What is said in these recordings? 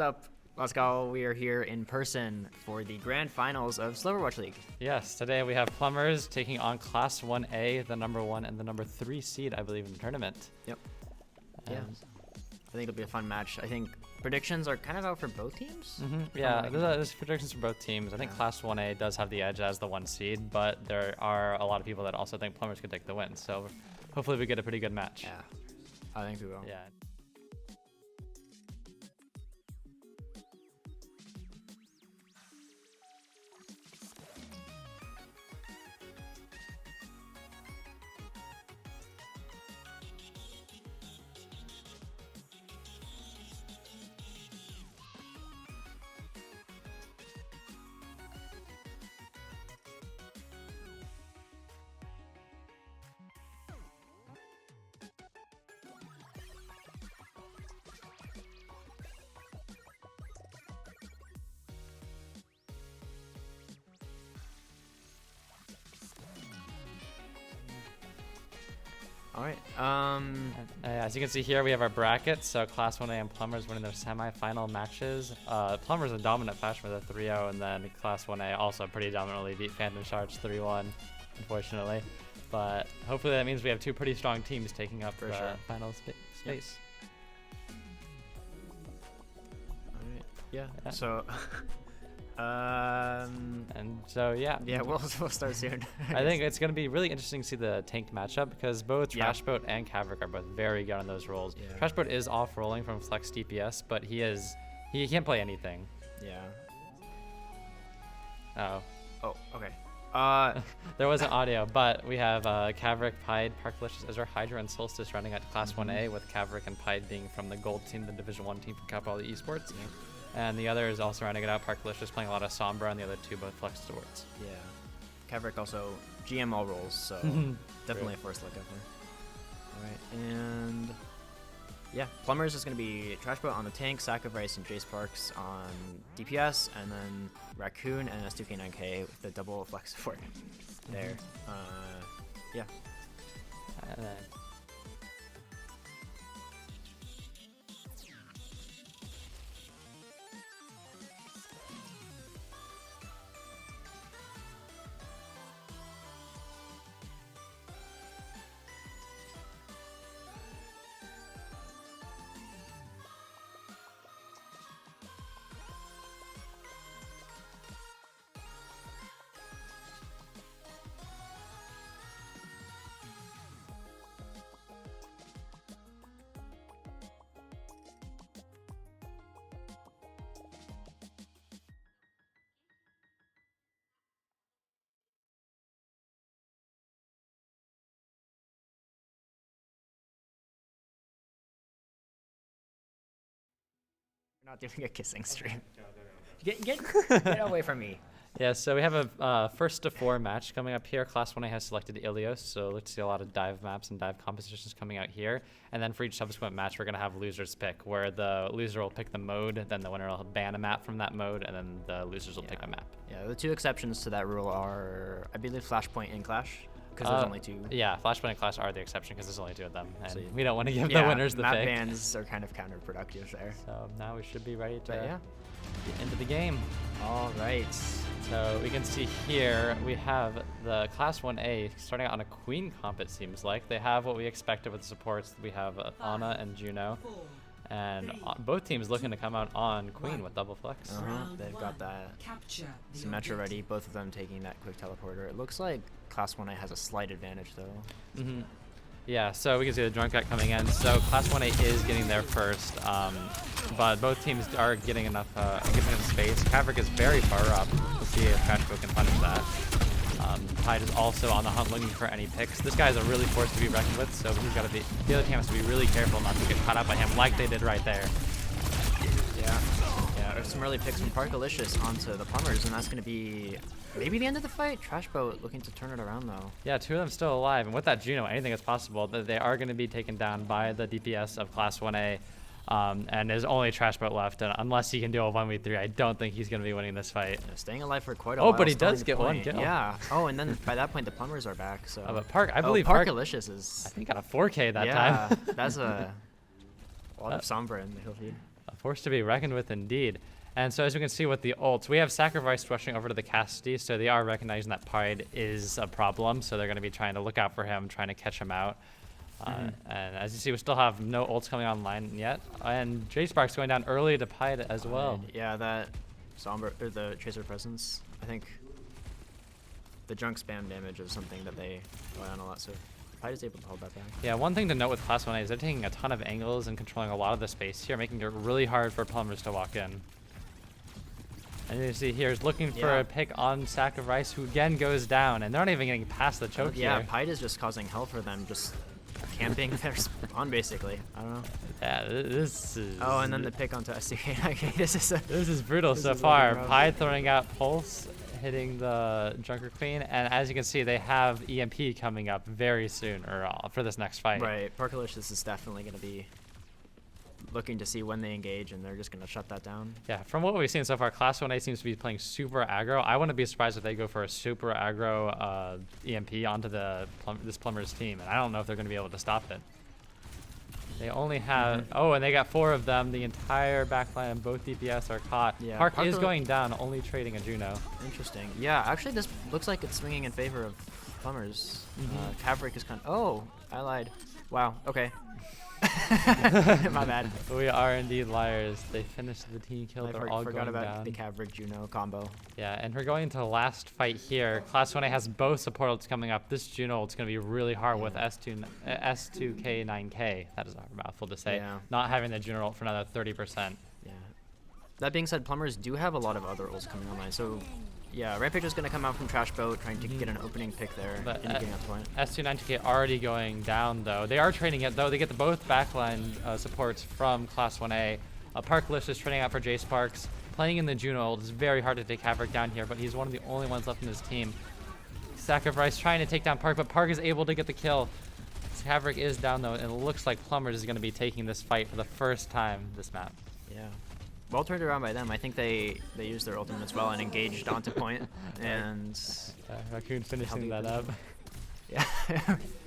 What's up? Let's go. We are here in person for the grand finals of Overwatch League. Yes, today we have Plummers taking on Class 1A, the number 1 and the number 3 seed, I believe, in the tournament. Yep. Yeah. I think it'll be a fun match. I think predictions are kind of out for both teams. Yeah, there's predictions for both teams. I think Class 1A does have the edge as the 1 seed, but there are a lot of people that also think Plumbers could take the win. So hopefully we get a pretty good match. Yeah, I think we will. Yeah. All right. As you can see here, we have our brackets. So Class 1A and Plumbers winning their semi-final matches. Plumbers a dominant fashion with a 3-0, and then Class 1A also pretty dominantly beat Phantom Sharks 3-1, unfortunately. But hopefully that means we have two pretty strong teams taking up the final space. All right. Yeah. So. Yeah, we'll start soon. I think it's going to be really interesting to see the tank matchup because both Trashboat and Caverick are both very good on those roles. Yeah. Trashboat is off rolling from flex DPS, but he can't play anything. Yeah. Oh, okay. there wasn't audio, but we have Caverick, Pied, Parklicious, Ezra, Hydra, and Solstice running at Class 1A, with Caverick and Pied being from the gold team, the Division 1 team from Cal Poly Esports. Yeah. And the other is also rounding it out. Parklicious playing a lot of Sombra, and the other two both flex swords. Yeah. Caverick also GM all roles, so definitely a first look up there. All right, and yeah, Plumbers is going to be Trashboat on the tank, Sacrifice and Jace Parks on DPS, and then Raccoon and S2K9K with the double flex support there. Yeah. And then We're not doing a kissing stream. Get away from me. Yeah, so we have a first to 4 match coming up here. Class 1A has selected Ilios, so let's see a lot of dive maps and dive compositions coming out here. And then for each subsequent match, we're going to have losers pick, where the loser will pick the mode, then the winner will ban a map from that mode, and then the losers will pick a map. Yeah, the two exceptions to that rule are, I believe, Flashpoint and Clash, because there's only 2. Yeah, Flashpoint and Clash are the exception because there's only 2 of them, and So we don't want to give the winners the map pick. bans are kind of counterproductive there. So now we should be ready to But get into the game. All right. So we can see here we have the Class 1A starting out on a Queen comp, it seems like. They have what we expected with the supports. We have Ana and Juno. And both teams looking to come out on Queen with double flex. They've got that Symmetra ready, both of them taking that quick teleporter. It looks like Class 1A has a slight advantage, though. Yeah, so we can see the joint cut coming in. So Class 1A is getting there first, but both teams are getting enough space. Caverick is very far up. We'll see if Trashboat can punish that. Tide is also on the hunt looking for any picks. This guy is a really force to be reckoned with, so he's got to be. The other team has to be really careful not to get caught up by him, like they did right there. Yeah, there's some early picks from Parkalicious onto the Plumbers, and that's going to be maybe the end of the fight. Trashboat looking to turn it around, though. Yeah, 2 of them still alive, and with that Juno, anything is possible. They are going to be taken down by the DPS of Class 1A. And there's only Trashboat left, and unless he can do a 1v3, I don't think he's going to be winning this fight. Yeah, staying alive for quite a while. Oh, but he does get one kill. Yeah. Oh, and then by that point, the Plumbers are back. So. But I believe Parkalicious is. I think got a 4K that time. Yeah, that's a lot of Sombra in the hill feed. A forced to be reckoned with indeed. And so as we can see with the ults, we have Sacrifice rushing over to the Cassidy, so they are recognizing that Pride is a problem, so they're going to be trying to look out for him, trying to catch him out. And as you see, we still have no ults coming online yet. And J-Spark's going down early to Pride as well. Yeah, that Sombra, or the Tracer presence, I think the junk spam damage is something that they rely on a lot, so Pride is able to hold that back. Yeah, one thing to note with Class 1A is they're taking a ton of angles and controlling a lot of the space here, making it really hard for Plummers to walk in. And you see here is looking for a pick on Sacrifice, who again goes down, and they're not even getting past the choke here. Yeah, Pride is just causing hell for them, just camping their spawn basically. I don't know. Yeah, this is... Oh, and then the pick onto SDK. Okay, this is brutal so far. Pride throwing out Pulse, hitting the Junker Queen, and as you can see, they have EMP coming up very soon, or for this next fight. Right, Parkalicious is definitely going to be looking to see when they engage, and they're just going to shut that down. Yeah, from what we've seen so far, Class 1A seems to be playing super aggro. I wouldn't be surprised if they go for a super aggro EMP onto this Plumbers team, and I don't know if they're going to be able to stop it. They only have... Oh, and they got 4 of them. The entire backline and both DPS are caught. Yeah, Park is going down, only trading a Juno. Interesting. Yeah, actually, this looks like it's swinging in favor of Plumbers. Caverick is kind of... Oh, I lied. Wow, okay. My bad. We are indeed liars. They finished the team kill. They're all forgot going about down. the Caverick Juno combo. Yeah, and we're going into the last fight here. Class 1A has both support ults coming up. This Juno ult's going to be really hard with S2K9K. That is a mouthful to say. Yeah. Not having the Juno ult for another 30%. Yeah. That being said, Plumbers do have a lot of other ults coming online, so yeah, Rampage is going to come out from Trash Boat, trying to get an opening pick there. But S2K9K already going down, though. They are trading it, though. They get both backline supports from Class 1A. Parkless is trading out for J-Sparks. Playing in the Juno ult is very hard to take Havoc down here, but he's one of the only ones left in his team. Sacrifice trying to take down Park, but Park is able to get the kill. Havoc is down, though, and it looks like Plumbers is going to be taking this fight for the first time this map. Yeah. Well turned around by them. I think they used their ultimates well and engaged onto point, and Raccoon finishing that up. Yeah.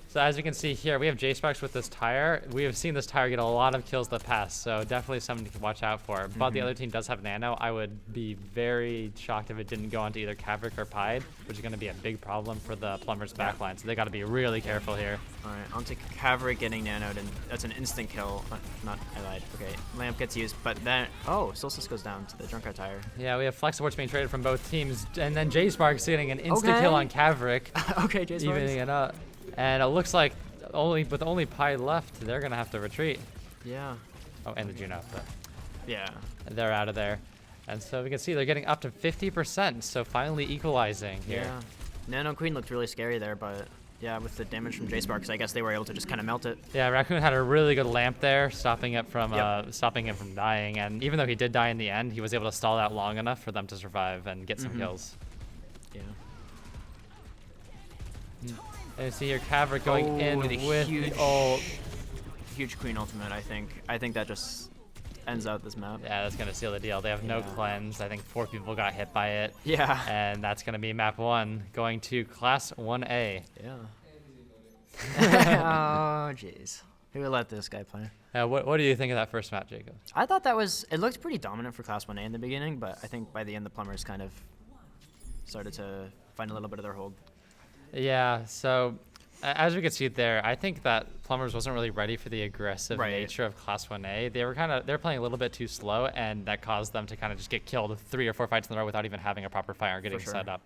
So as you can see here, we have J-Sparks with this tire. We have seen this tire get a lot of kills in the past, so definitely something to watch out for. But the other team does have Nano. I would be very shocked if it didn't go onto either Caverick or Pied, which is going to be a big problem for the Plumbers backline. So they got to be really careful here. All right, onto Caverick getting nanoed, and that's an instant kill. Not, I lied. Okay, Lamp gets used, but then, oh, Solstice goes down to the Drunkard tire. Yeah, we have Flex supports being traded from both teams, and then J-Sparks getting an instant kill on Caverick. Okay, J-Sparks. Evening it up. And it looks like with only Pi left, they're going to have to retreat. Yeah. Oh, and the Juno. But yeah. They're out of there. And so we can see they're getting up to 50%, so finally equalizing here. Yeah. Nano Queen looked really scary there, but yeah, with the damage from J-Sparks, I guess they were able to just kind of melt it. Yeah, Raccoon had a really good lamp there, stopping it from stopping him from dying. And even though he did die in the end, he was able to stall out long enough for them to survive and get some kills. Yeah. And you see here Caverick going in with huge, the ult. Huge Queen ultimate, I think. I think that just ends out this map. Yeah, that's going to seal the deal. They have no cleanse. I think 4 people got hit by it. Yeah. And that's going to be map 1, going to Class 1A. Yeah. Oh, jeez. Who would let this guy play? What do you think of that first map, Jacob? I thought it looked pretty dominant for Class 1A in the beginning, but I think by the end the Plumbers kind of started to find a little bit of their hold. Yeah, so as we could see there, I think that Plumbers wasn't really ready for the aggressive nature of Class 1A. They're playing a little bit too slow, and that caused them to kind of just get killed 3 or 4 fights in a row without even having a proper fight or getting set up.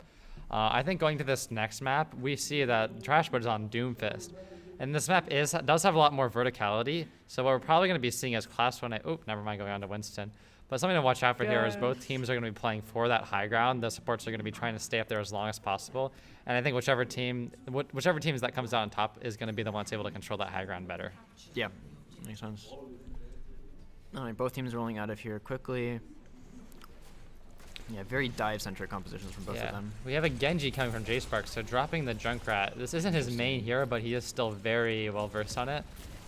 I think going to this next map, we see that Trashboard is on Doomfist. And this map does have a lot more verticality, so what we're probably going to be seeing is Class 1A. Oh, never mind, going on to Winston. But something to watch out for here is both teams are going to be playing for that high ground. The supports are going to be trying to stay up there as long as possible. And I think whichever team that comes out on top is going to be the one that's able to control that high ground better. Yeah, makes sense. All right, both teams rolling out of here quickly. Yeah, very dive-centric compositions from both of them. We have a Genji coming from J-Spark, so dropping the Junkrat. This isn't his main hero, but he is still very well-versed on it.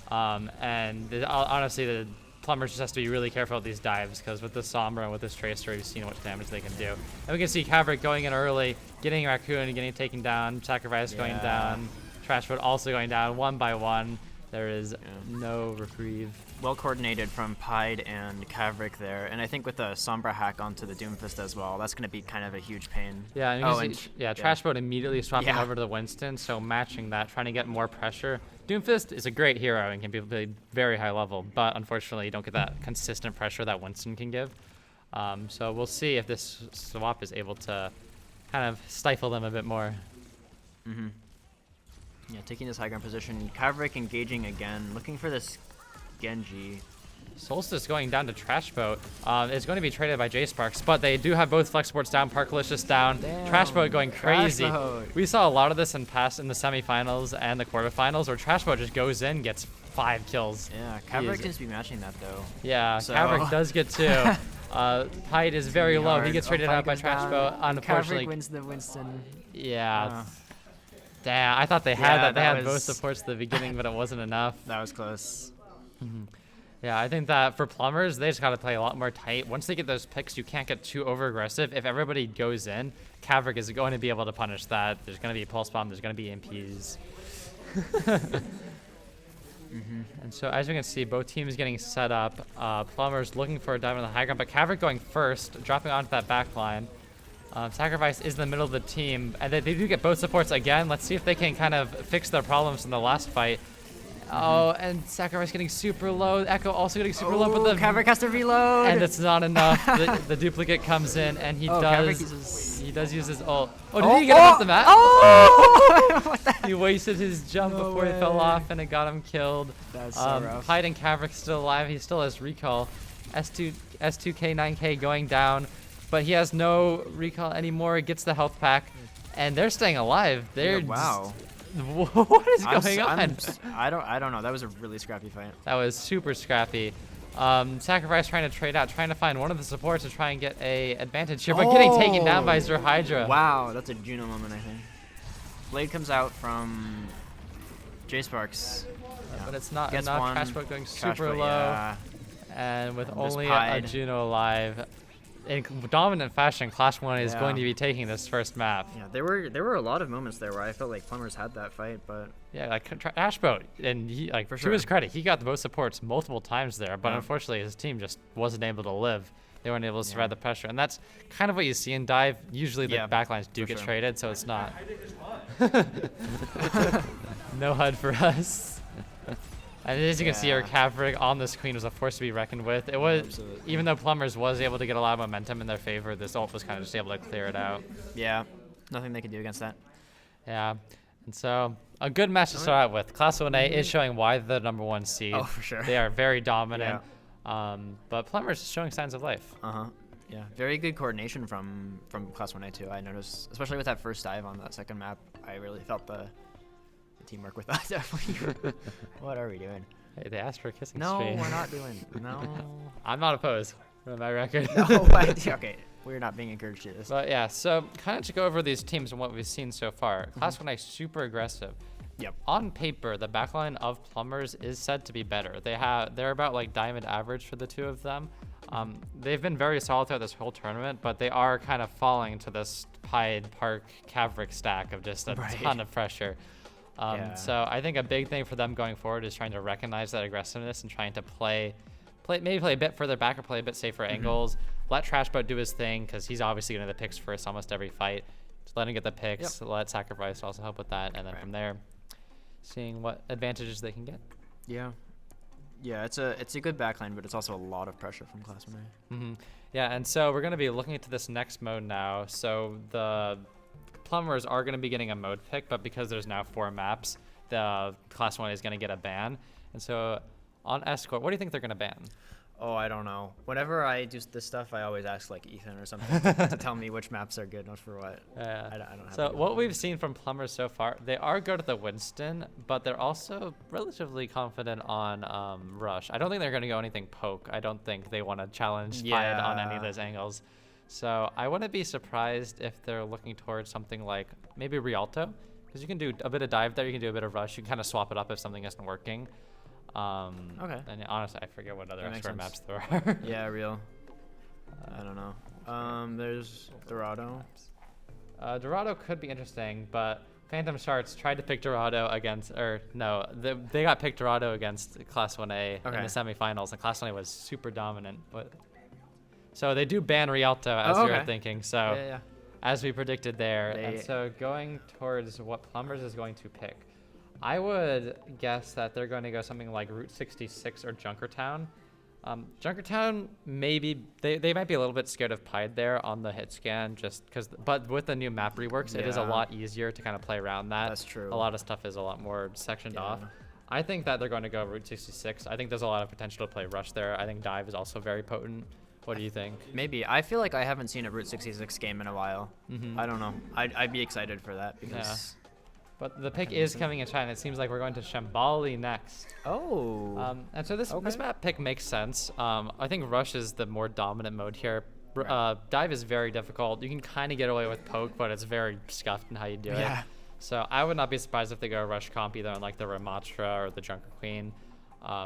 Honestly, the Plumbers just has to be really careful with these dives, because with the Sombra and with this Tracer, we've seen what damage they can do. And we can see Caverick going in early, getting Raccoon and getting taken down, Sacrifice going down, Trashwood also going down 1 by 1. There is no reprieve. Well coordinated from Pied and Kavrik there, and I think with the Sombra hack onto the Doomfist as well, that's going to be kind of a huge pain. Yeah, and Trash Boat immediately swapping over to the Winston, so matching that, trying to get more pressure. Doomfist is a great hero and can be played very high level, but unfortunately you don't get that consistent pressure that Winston can give. So we'll see if this swap is able to kind of stifle them a bit more. Mm-hmm. Yeah, taking this high ground position. Kavrik engaging again, looking for this Genji. Solstice going down to Trash Boat. It's going to be traded by J-Sparks, but they do have both Flex Sports down, Parkalicious down. Damn, Trash Boat going crazy. Boat. We saw a lot of this in the semifinals and the quarterfinals, where Trash Boat just goes in, gets 5 kills. Yeah, Kavrik seems to be matching that though. Yeah, so. Kavrik does get 2. Hyde is very low. Hard. He gets traded out by Trash Boat. Unfortunately, Kavrik wins the Winston. Yeah. Damn, I thought they had They had both supports at the beginning, but it wasn't enough. That was close. Yeah, I think that for Plumbers, they just got to play a lot more tight. Once they get those picks, you can't get too over-aggressive. If everybody goes in, Kavrik is going to be able to punish that. There's going to be a Pulse Bomb. There's going to be MPs. And so, as you can see, both teams getting set up. Plumbers looking for a dive on the high ground, but Kavrik going first, dropping onto that back line. Sacrifice is in the middle of the team, and they do get both supports again. Let's see if they can kind of fix their problems in the last fight. Oh, and Sacrifice getting super low. Echo also getting super low, but the Kavrik has to reload. And it's not enough. The duplicate comes in, and he does use his ult. Oh, did he get him off the map? Oh! He wasted his jump before he fell off, and it got him killed. That's so rough. Hyde and Kavrik still alive. He still has recall. S2K 9K going down, but he has no recall anymore. He gets the health pack, and they're staying alive. They're wow. What is going on? I don't know. That was a really scrappy fight. That was super scrappy. Sacrifice trying to trade out, trying to find one of the supports to try and get a advantage here, but getting taken down by Zer Hydra. Wow, that's a Juno moment, I think. Blade comes out from J-Sparks. But it's not enough. Trash Boat going super low. And with only a Juno alive. In dominant fashion, Clash 1 is going to be taking this first map. Yeah, there were a lot of moments there where I felt like Plumbers had that fight, but yeah, like Trash Boat, and he to his credit, he got both supports multiple times there, but unfortunately his team just wasn't able to live. They weren't able to survive the pressure, and that's kind of what you see in Dive. Usually the backlines do get traded, so it's not. No HUD for us. And as you can see here, Kavrik on this queen was a force to be reckoned with. It was, even though Plumbers was able to get a lot of momentum in their favor, this ult was kind of just able to clear it out. Yeah, nothing they could do against that. Yeah, and so a good match to start out with. Class 1A is showing why they're the #1 seed. Oh, for sure. They are very dominant, but Plumbers is showing signs of life. Yeah, very good coordination from Class 1A too. I noticed, especially with that first dive on that second map, I really felt the teamwork with us. Definitely. What are we doing? Hey, they asked for a kissing stream. stream. No, we're not doing. No. I'm not opposed. For my record. No, okay. We're not being encouraged to do this. But yeah, so kind of to go over these teams and what we've seen so far. Class 1A super aggressive. Yep. On paper, the backline of Plumbers is said to be better. They're about like diamond average for the two of them. They've been very solid throughout this whole tournament, but they are kind of falling to this Pied Park Kavrik stack of just a ton of pressure. So I think a big thing for them going forward is trying to recognize that aggressiveness and trying to maybe play a bit further back or play a bit safer angles. Let Trash Boat do his thing because he's obviously going to the picks first almost every fight. Just let him get the picks. Let Sacrifice also help with that, and then from there, seeing what advantages they can get. Yeah, it's a good backline, but it's also a lot of pressure from Class 1A. Yeah, and so we're going to be looking into this next mode now. So the Plumbers are going to be getting a mode pick, but because there's now 4 maps, the Class 1 is going to get a ban. And so on Escort, what do you think they're going to ban? Oh, I don't know. Whenever I do this stuff, I always ask like Ethan or something to tell me which maps are good, not for what. I don't have. So what we've seen from Plumbers so far, they are good at the Winston, but they're also relatively confident on Rush. I don't think they're going to go anything poke. I don't think they want to challenge Pied on any of those angles. So I wouldn't be surprised if they're looking towards something like maybe Rialto, because you can do a bit of dive there, you can do a bit of rush, you can kind of swap it up if something isn't working. And honestly, I forget what other expert maps there are. Yeah, real. I don't know. There's Dorado. Dorado could be interesting, but Phantom Sharks tried to pick Dorado against, or no, they got picked Dorado against Class 1A in the semifinals, and Class 1A was super dominant. But so they do ban Rialto, as you were thinking. So as we predicted there, and so going towards what Plummers is going to pick, I would guess that they're going to go something like Route 66 or Junkertown. Junkertown, maybe they might be a little bit scared of Pied there on the hit scan, just because. But with the new map reworks, it is a lot easier to kind of play around that. That's true. A lot of stuff is a lot more sectioned off. I think that they're going to go Route 66. I think there's a lot of potential to play Rush there. I think Dive is also very potent. What do you think? Maybe. I feel like I haven't seen a Route 66 game in a while. I don't know. I'd be excited for that because. But the pick is coming in China. It seems like we're going to Shambali next. Oh. And so this map pick makes sense. I think Rush is the more dominant mode here. Dive is very difficult. You can kind of get away with poke, but it's very scuffed in how you do it. So I would not be surprised if they go Rush comp either on like the Ramatra or the Junker Queen.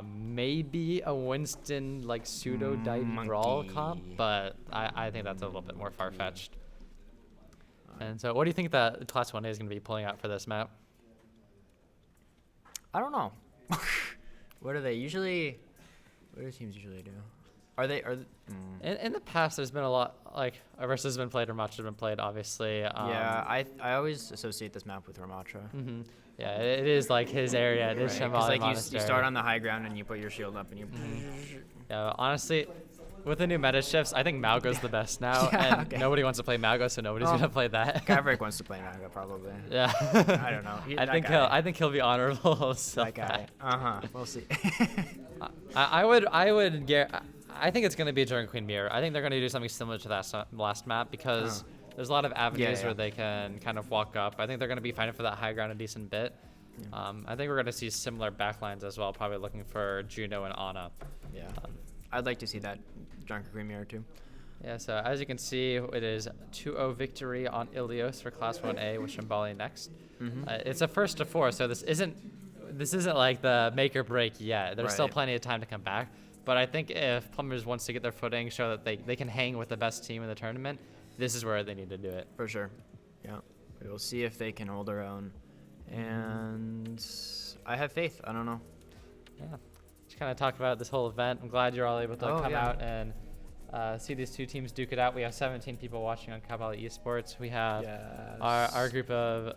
Maybe a Winston like pseudo dive brawl comp, but I think that's a little bit more far-fetched. And so what do you think that Class 1A is going to be pulling out for this map? I don't know. What do they usually? What do teams usually do? In the past, there's been a lot, like Arista has been played, Ramatra has been played, obviously. I always associate this map with Ramatra. Yeah, it is like his area. It is Shambali Monastery. You start on the high ground and you put your shield up and you. Yeah, honestly, with the new meta shifts, I think Malgo's the best now, and nobody wants to play Malgo, so nobody's gonna play that. Kaverick wants to play Malgo, probably. Yeah. I don't know. I think he'll be honorable. So that guy. We'll see. I think it's gonna be Dragon Queen Mirror. I think they're gonna do something similar to that last map because there's a lot of avenues where they can kind of walk up. I think they're gonna be fighting for that high ground a decent bit. I think we're gonna see similar backlines as well, probably looking for Juno and Ana. Yeah. I'd like to see that Junker Queen Mirror too. Yeah, so as you can see, it is 2-0 victory on Ilios for Class 1A with Shambali next. It's a first to 4, so this isn't like the make or break yet. There's still plenty of time to come back. But I think if Plumbers wants to get their footing, show that they can hang with the best team in the tournament, this is where they need to do it. For sure. Yeah. We'll see if they can hold their own. And I have faith. I don't know. Yeah. Just kind of talk about this whole event. I'm glad you're all able to come out and see these two teams duke it out. We have 17 people watching on Cal Poly Esports. We have our group of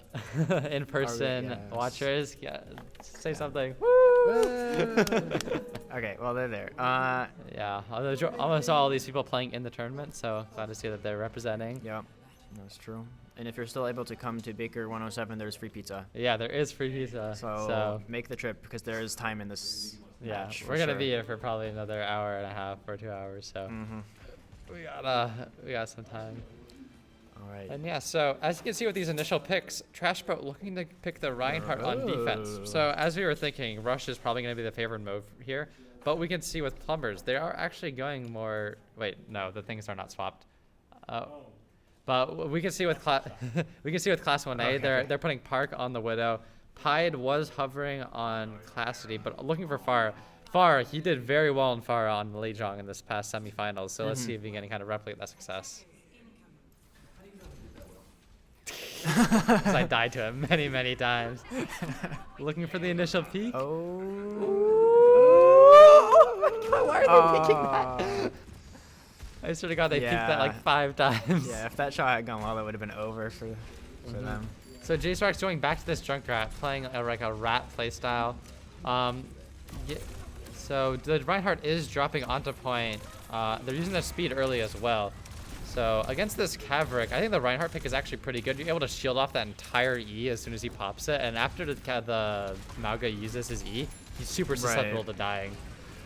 in-person watchers. Yeah, say something. Woo! Okay, well, they're there. Yeah, almost all these people playing in the tournament, so glad to see that they're representing. Yeah, that's true. And if you're still able to come to Baker 107, there's free pizza. Yeah, there is free pizza. So make the trip because there is time in this match. We're going to be here for probably another hour and a half or 2 hours, so we got some time. All right. And yeah, so as you can see with these initial picks, Trashboat looking to pick the Reinhardt on defense. So as we were thinking, Rush is probably going to be the favored move here. But we can see with Plumbers, they are actually going more... Wait, no, the things are not swapped. But we can see with Class 1A, they're putting Park on the Widow. Pied was hovering on Classity, but looking for Far, he did very well in Far on Lejong in this past semifinals. So let's see if he can kind of replicate that success. Because I died to him many, many times. Looking for the initial peak. Oh my God, why are they picking that? I swear to God, they peeked that like 5 times. Yeah, if that shot had gone well, it would have been over for them. So J-Spark's going back to this Junkrat, playing like a rat playstyle. So the Reinhardt is dropping onto point. They're using their speed early as well. So against this Kaverick, I think the Reinhardt pick is actually pretty good. You're able to shield off that entire E as soon as he pops it. And after the Mauga uses his E, he's super susceptible to dying.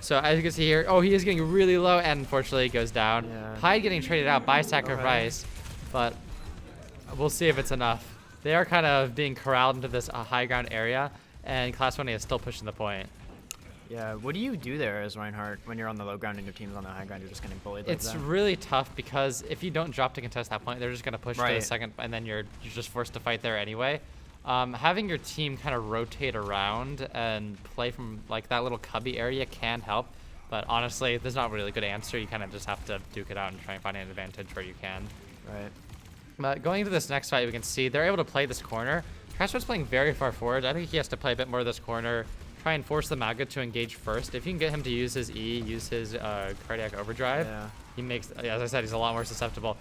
So as you can see here, he is getting really low, and unfortunately he goes down. Pied getting traded out by Sacrifice, but we'll see if it's enough. They are kind of being corralled into this high ground area, and Class 1A is still pushing the point. Yeah, what do you do there as Reinhardt when you're on the low ground and your team's on the high ground? You're just getting bullied like that? It's really tough because if you don't drop to contest that point, they're just going to push to the second, and then you're just forced to fight there anyway. Having your team kind of rotate around and play from like that little cubby area can help, but honestly, there's not really a good answer. You kind of just have to duke it out and try and find an advantage where you can. Right. But going into this next fight, we can see they're able to play this corner. Crashboat's playing very far forward. I think he has to play a bit more of this corner, try and force the Maga to engage first. If you can get him to use his E, use his cardiac overdrive, he makes, as I said, he's a lot more susceptible.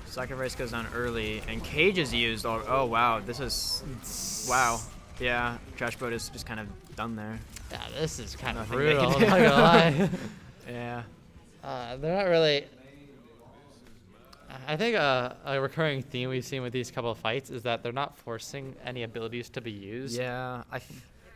Sacrifice goes down early, and Cage is used. Oh, wow. This is... Wow. Yeah, Trashboat is just kind of done there. Yeah, this is kind of brutal, I'm not gonna lie. Yeah. They're not really... I think a recurring theme we've seen with these couple of fights is that they're not forcing any abilities to be used. Yeah,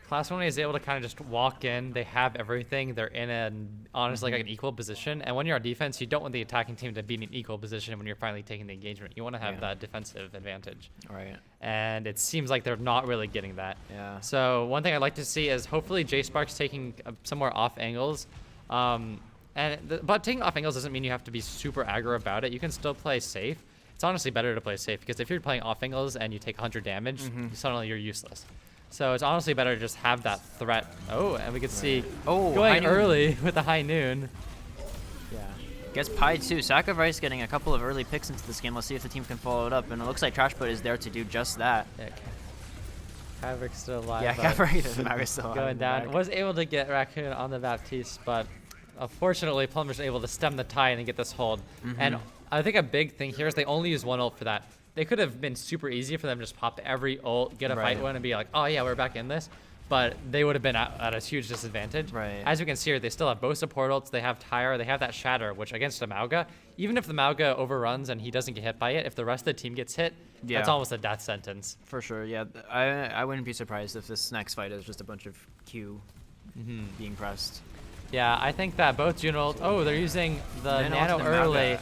Class 1A is able to kind of just walk in. They have everything. They're in honestly like an equal position. And when you're on defense, you don't want the attacking team to be in an equal position when you're finally taking the engagement. You want to have that defensive advantage. Right. And it seems like they're not really getting that. Yeah. So one thing I'd like to see is hopefully J-Spark's taking some more off angles. But taking off angles doesn't mean you have to be super aggro about it. You can still play safe. It's honestly better to play safe because if you're playing off angles and you take 100 damage, suddenly you're useless. So it's honestly better to just have that threat. Oh, and we can see going early with the high noon. Yeah. Gets Pi too. Sacrifice getting a couple of early picks into this game. Let's see if the team can follow it up. And it looks like Trashboat is there to do just that. Yeah, Cavric's still alive. Yeah, Cavric's still alive. Going down. Was able to get Raccoon on the Baptiste, but unfortunately, Plummers able to stem the tide and get this hold. And I think a big thing here is they only use one ult for that. They could have been super easy for them to just pop every ult, get a fight win, and be like, oh yeah, we're back in this. But they would have been at a huge disadvantage. Right. As you can see here, they still have both support ults. They have Tyre. They have that Shatter, which against a Mauga, even if the Mauga overruns and he doesn't get hit by it, if the rest of the team gets hit, that's almost a death sentence. For sure, yeah. I wouldn't be surprised if this next fight is just a bunch of Q being pressed. Yeah, I think that both Juno... Oh, they're using the Nano early.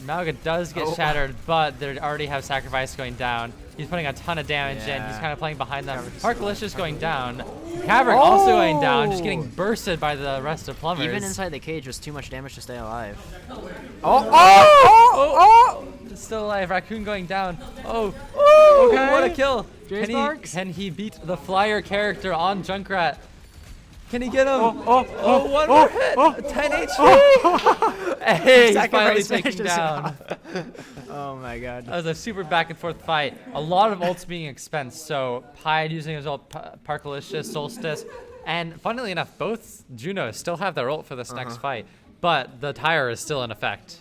Mauga does get shattered, but they already have Sacrifice going down. He's putting a ton of damage in. He's kind of playing behind them. Parkalicious going down. Caverick also going down, just getting bursted by the rest of Plummers. Even inside the cage was too much damage to stay alive. Still alive. Raccoon going down. Okay. What a kill. Can he beat the flyer character on Junkrat? Can he get him? One more hit. 10 HP. Hey, he's finally taken down. Oh my god. That was a super back and forth fight. A lot of ults being expensed. So Pied using his ult, Parkalicious, Solstice, and funnily enough, both Junos still have their ult for this next fight, but the Tyre is still in effect.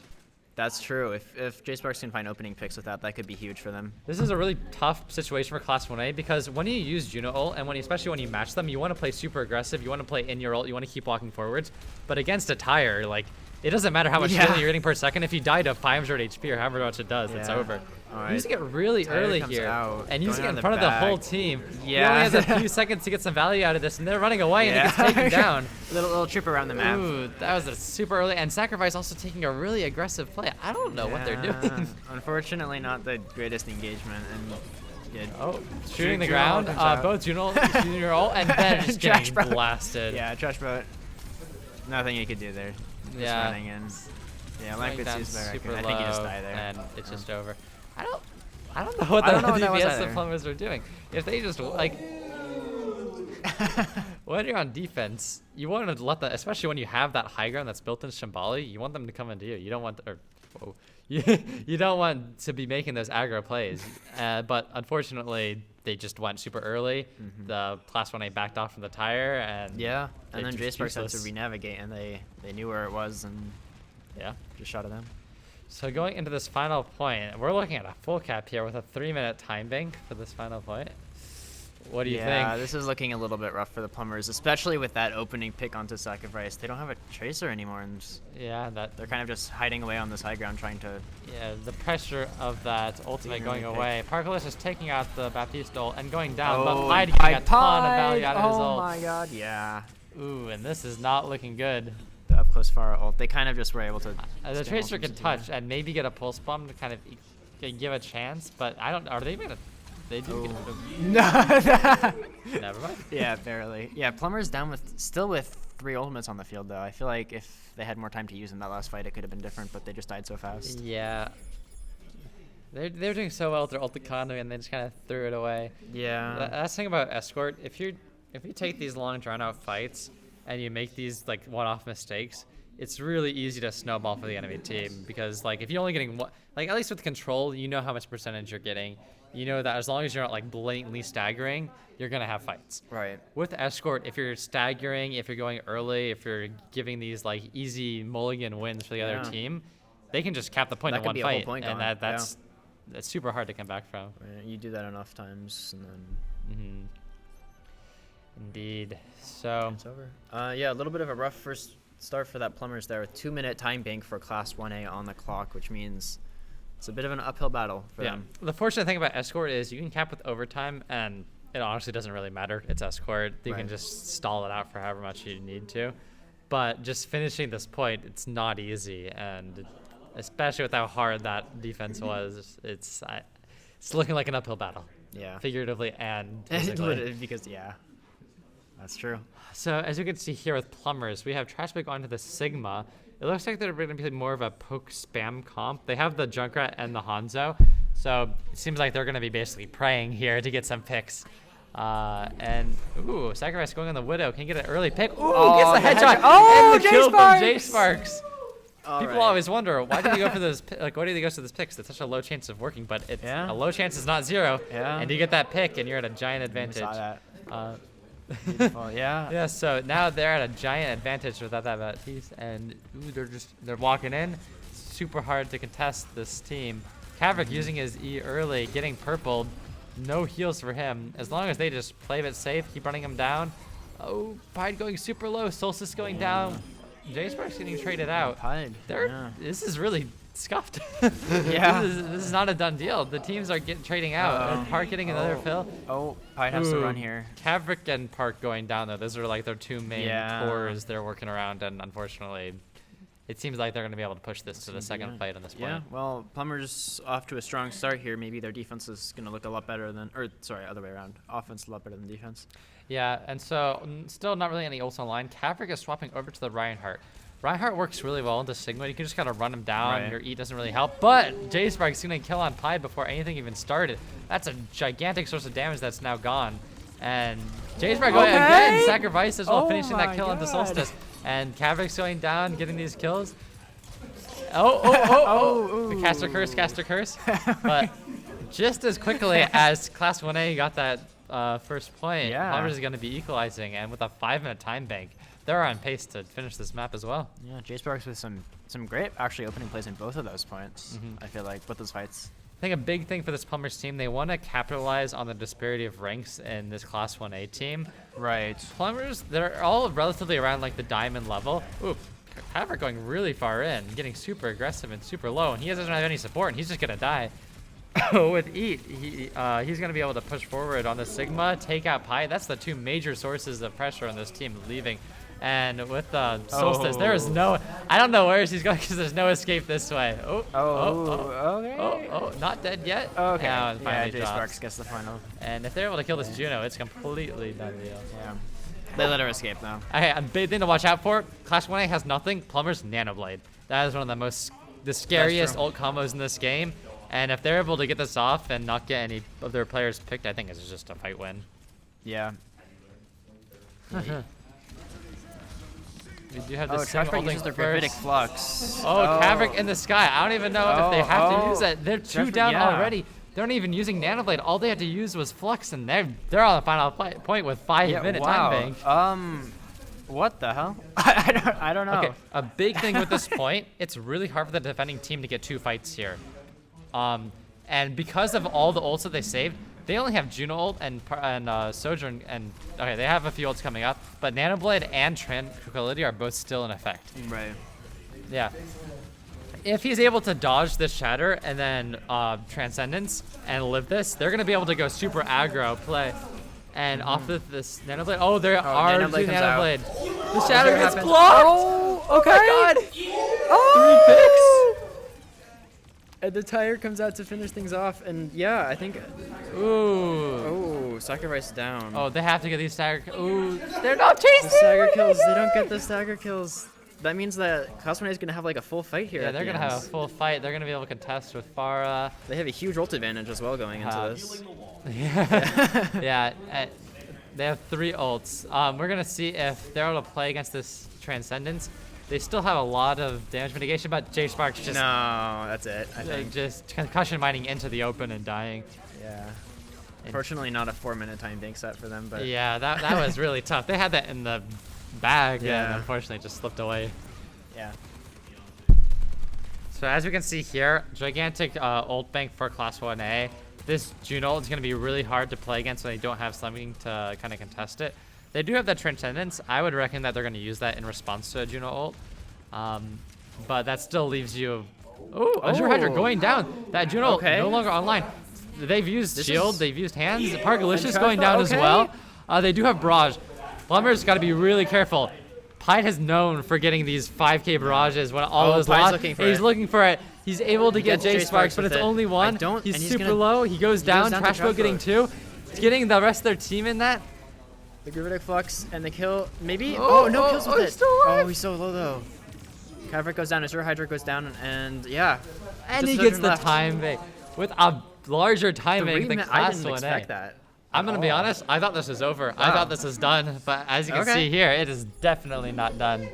That's true. If J-Sparks can find opening picks with that, that could be huge for them. This is a really tough situation for Class 1A because when you use Juno ult and especially when you match them, you want to play super aggressive. You want to play in your ult. You want to keep walking forwards. But against a Tyre, like, it doesn't matter how much healing you're getting per second. If you die to 500 HP or however much it does, it's over. Right. Using it really early here, and using it in front of the whole team. He only has a few seconds to get some value out of this, and they're running away, and he gets taken down. Little trip around the map. Ooh, that was a super early, and Sacrifice also taking a really aggressive play. I don't know what they're doing. Unfortunately, not the greatest engagement, and shooting the ground. Both Juno shooting your ult, and then just getting blasted. Yeah, Trashboat. Nothing you could do there. Just running in. Yeah, Lamp gets used by Raccoon. I think he just died there. And it's just over. I don't know what the DPS the Plumbers are doing. If they just like, when you're on defense, you want to let the, especially when you have that high ground that's built in Shambali, you want them to come into you. You don't want, you don't want to be making those aggro plays. But unfortunately, they just went super early. The Class 1A backed off from the Tyre, and and then J-Sparks had to re-navigate, and they knew where it was, and just shot at them. So going into this final point, we're looking at a full cap here with a 3-minute time bank for this final point. What do you think? Yeah, this is looking a little bit rough for the Plumbers, especially with that opening pick onto Sacrifice. They don't have a Tracer anymore, and they're kind of just hiding away on this high ground trying to... Yeah, the pressure of that ultimate going away. Parkalicious is taking out the Baptiste ult and going down, but Pied getting a ton of value out of his ult. Oh my god, yeah. Ooh, and this is not looking good. The up close far ult. They kind of just were able to... the Tracer can touch and maybe get a pulse bomb to kind of give a chance, but I don't... Are they going to... They do get Never mind. Yeah, barely. Yeah, Plumbers down still with 3 ultimates on the field, though. I feel like if they had more time to use in that last fight, it could have been different, but they just died so fast. Yeah. They're doing so well with their ult economy, and they just kind of threw it away. Yeah. That's the thing about Escort. If you take these long, drawn-out fights, and you make these like one-off mistakes, it's really easy to snowball for the enemy team because like if you're only getting one, like at least with control, you know how much percentage you're getting. You know that as long as you're not like blatantly staggering, you're gonna have fights. Right. With escort, if you're staggering, if you're going early, if you're giving these like easy mulligan wins for the other team, they can just cap the point in one fight, and that's super hard to come back from. Right. You do that enough times, and then. Indeed. So it's over. Yeah, a little bit of a rough first start for that Plumbers there with 2-minute time bank for Class 1A on the clock, which means it's a bit of an uphill battle for them. The fortunate thing about escort is you can cap with overtime, and it honestly doesn't really matter. It's escort. You can just stall it out for however much you need to. But just finishing this point, it's not easy, and especially with how hard that defense was, it's looking like an uphill battle. Yeah. Figuratively and physically. Because that's true. So as you can see here with Plumbers, we have Trash Bag onto the Sigma. It looks like they're going to be more of a poke spam comp. They have the Junkrat and the Hanzo, so it seems like they're going to be basically praying here to get some picks. And ooh, Sacrifice going on the Widow. Can you get an early pick? Ooh, gets the headshot. And the kill from J-Sparks. People always wonder, why did he go for this? Like, why did he go for this pick? It's such a low chance of working, but it's a low chance is not zero. Yeah. And you get that pick, and you're at a giant advantage. I saw that. Beautiful. Yeah. Yeah. So now they're at a giant advantage without that piece, and ooh, they're walking in. Super hard to contest this team. Caverick using his E early, getting purpled. No heals for him. As long as they just play it safe, keep running him down. Oh, Pied going super low. Solstice going down. J-Sparks getting traded out. Pied. This is really scuffed. Yeah. This is not a done deal. The teams are trading out. Park getting another fill. Oh, Pied has to run here. Caverick and Park going down though. Those are like their two main cores they're working around, and unfortunately, it seems like they're going to be able to push this to the second fight on this point. Yeah, well, Plumbers off to a strong start here. Maybe their defense is going to look a lot better than, other way around. Offense a lot better than defense. Yeah, and so still not really any ults online. Caverick is swapping over to the Reinhardt. Reinhardt works really well into Sigma. You can just kind of run him down. Your E doesn't really help. But J-Spark's going to kill on Pied before anything even started. That's a gigantic source of damage that's now gone. And J-Spark going again, Sacrifice as well, finishing that kill onto Solstice. And Caverick's going down, getting these kills. The caster curse. But just as quickly as Class 1A got that first point, Plumbers is going to be equalizing. And with a 5-minute time bank, they're on pace to finish this map as well. Yeah, J-Sparks with some great actually opening plays in both of those points, I feel like, with those fights. I think a big thing for this Plumbers team, they want to capitalize on the disparity of ranks in this Class 1A team. Right. Plumbers, they're all relatively around like the diamond level. Ooh, Caverick going really far in, getting super aggressive and super low, and he doesn't have any support, and he's just going to die. With Eat, he's going to be able to push forward on the Sigma, take out Pi. That's the two major sources of pressure on this team leaving. And with Solstice, there is no, I don't know where he's going because there's no escape this way. Not dead yet. Okay. Yeah, J-Sparks gets the final. And if they're able to kill this Juno, it's completely done deal. Yeah. They let her escape now. Okay, a big thing to watch out for. Class 1A has nothing. Plumbers Nanoblade. That is one of the scariest ult combos in this game. And if they're able to get this off and not get any of their players picked, I think it's just a fight win. Yeah. We do have this Trash Bag uses their Gravitic Flux. Caverick in the sky. I don't even know if they have to use it. They're two down already. They're not even using Nanoblade. All they had to use was Flux, and they're on the final point with 5-minute time bank. What the hell? I don't know. Okay, a big thing with this point, it's really hard for the defending team to get 2 fights here. And because of all the ults that they saved, they only have Juno ult and Sojourn, and okay, they have a few ults coming up, but Nanoblade and Tranquility are both still in effect. Right. Yeah. If he's able to dodge this Shatter and then Transcendence and live this, they're going to be able to go super aggro play. And off of this Nanoblade, there are two Nanoblade. The Shatter gets blocked! Oh my god! 3 picks! And the tire comes out to finish things off, and yeah, I think. Ooh. Sacrifice down. Oh, they have to get these stagger. Ooh, they're not chasing. The stagger kills. They don't get the stagger kills. That means that Class 1A is gonna have like a full fight here. Yeah, they're gonna have a full fight. They're gonna be able to contest with Pharah. They have a huge ult advantage as well going into this. Yeah. They have 3 ults. We're gonna see if they're able to play against this Transcendence. They still have a lot of damage mitigation, but J Sparks just no, that's it. I think just concussion mining into the open and dying. Yeah. Fortunately, not a 4-minute time bank set for them, but yeah, that was really tough. They had that in the bag, Yeah. and unfortunately, it just slipped away. yeah. So as we can see here, gigantic ult bank for Class 1A. This June ult is going to be really hard to play against when they don't have something to kind of contest it. They do have that Transcendence. I would reckon that they're going to use that in response to a Juno ult. But that still leaves you... Oh, Azure Hydra going down. That Juno ult no longer online. They've used Shield. They've used Hands. Pargalicious going down as well. They do have Barrage. Plummers got to be really careful. Pied has known for getting these 5k barrages when all is lost. He's looking for it. He's able to get J Sparks, but it's only one. He's super low. He goes down. Trashbo getting 2. He's getting the rest of their team in that. The Gravitic Flux and the kill, maybe? Oh, no kills with it. Oh, he's so low though. Caverick goes down, Azure Hydra goes down, and yeah. And he gets the time bank with a larger time bank than Class 1A. I didn't expect that. I'm going to be honest, I thought this was over. I thought this was done, but as you can see here, it is definitely not done.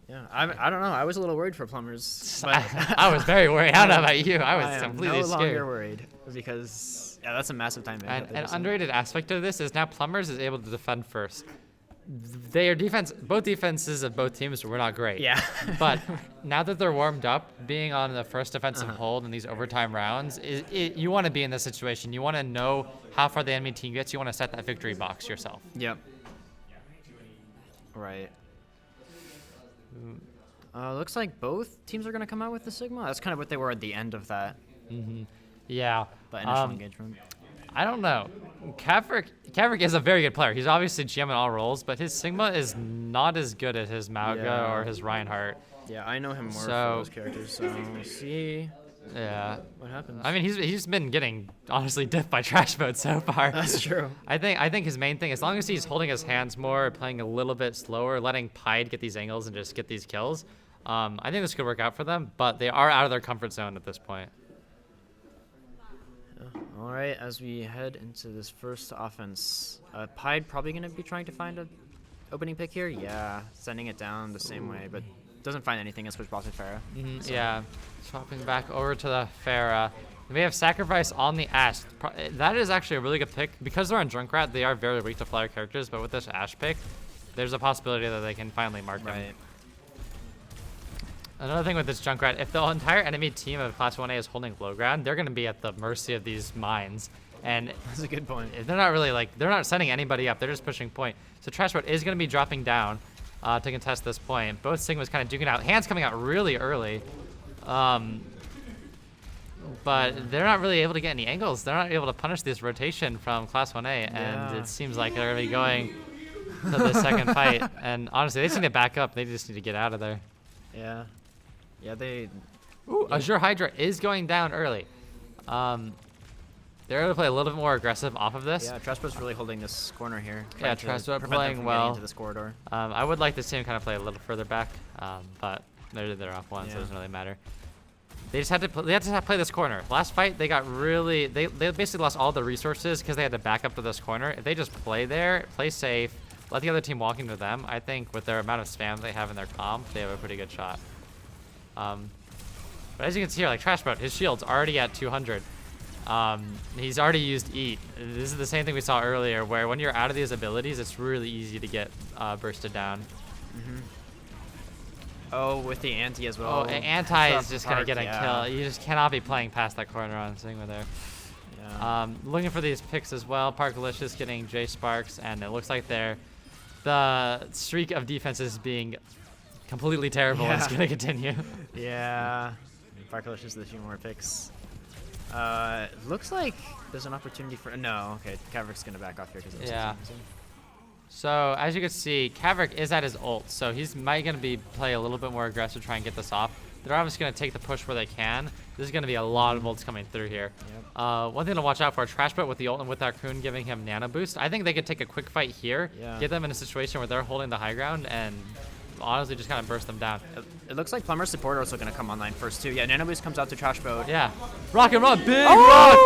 Yeah, I don't know. I was a little worried for Plumbers. But I was very worried. I don't know about you. I was completely scared. No longer scared. worried because that's a massive time bank. And an underrated aspect of this is now Plumbers is able to defend first. Their defense, both defenses of both teams were not great. Yeah. But now that they're warmed up, being on the first defensive hold in these overtime rounds, you want to be in this situation. You want to know how far the enemy team gets. You want to set that victory box yourself. Yep. Right. Looks like both teams are going to come out with the Sigma. That's kind of what they were at the end of that. Yeah. But initial engagement. I don't know. Caverick is a very good player. He's obviously GM in all roles, but his Sigma is not as good as his Mauga or his Reinhardt. Yeah, I know him more for those characters, so we'll see what happens. I mean, he's been getting, honestly, dipped by trash mode so far. That's true. I think his main thing, as long as he's holding his hands more, playing a little bit slower, letting Pied get these angles and just get these kills, I think this could work out for them, but they are out of their comfort zone at this point. All right, as we head into this first offense, Pied probably going to be trying to find an opening pick here. Yeah, sending it down the same way, but doesn't find anything and switch balls to Pharah. So. Yeah, swapping back over to the Pharah. We have Sacrifice on the Ashe. That is actually a really good pick. Because they're on Junkrat, they are very weak to flyer characters, but with this Ashe pick, there's a possibility that they can finally mark them. Another thing with this Junkrat, if the entire enemy team of Class 1A is holding low ground, they're going to be at the mercy of these mines. And that's a good point. They're not really they're not sending anybody up. They're just pushing point. So Trashbot is going to be dropping down to contest this point. Both Sigmas kind of duking out. Hands coming out really early. But they're not really able to get any angles. They're not able to punish this rotation from Class 1A. And it seems like they're going to be going to the second fight. And honestly, they just need to back up. They just need to get out of there. Yeah. Yeah, they... Ooh, Azure Hydra is going down early. They're able to play a little bit more aggressive off of this. Yeah, Trashbot's really holding this corner here. Yeah, Trashbot playing well. Into this corridor. I would like this team kind of play a little further back, but they're off one, so it doesn't really matter. They just had to play this corner. Last fight, they got really... They basically lost all the resources because they had to back up to this corner. If they just play there, play safe, let the other team walk into them, I think with their amount of spam they have in their comp, they have a pretty good shot. But as you can see here, like Trashbot, his shield's already at 200. He's already used Eat. This is the same thing we saw earlier, where when you're out of these abilities, it's really easy to get bursted down. Oh, with the anti as well. Oh, anti is just gonna get a kill. You just cannot be playing past that corner on Sigma there. Yeah. Looking for these picks as well. Parkalicious getting J Sparks, and it looks like the streak of defenses being completely terrible is gonna continue. Yeah. Parkalicious with a few more picks. Looks like there's an opportunity for... No, okay. Caverick's going to back off here because it's So, as you can see, Caverick is at his ult, so he's might going to play a little bit more aggressive, try and get this off. They're obviously going to take the push where they can. This is going to be a lot of ults coming through here. One thing to watch out for, Trashbot with the ult and with that Raccoon giving him nano boost. I think they could take a quick fight here, get them in a situation where they're holding the high ground, and honestly just kind of burst them down. It looks like Plummer support also going to come online first too. Yeah, nano boost comes out to Trashbot. Yeah. Rock and run, big rock!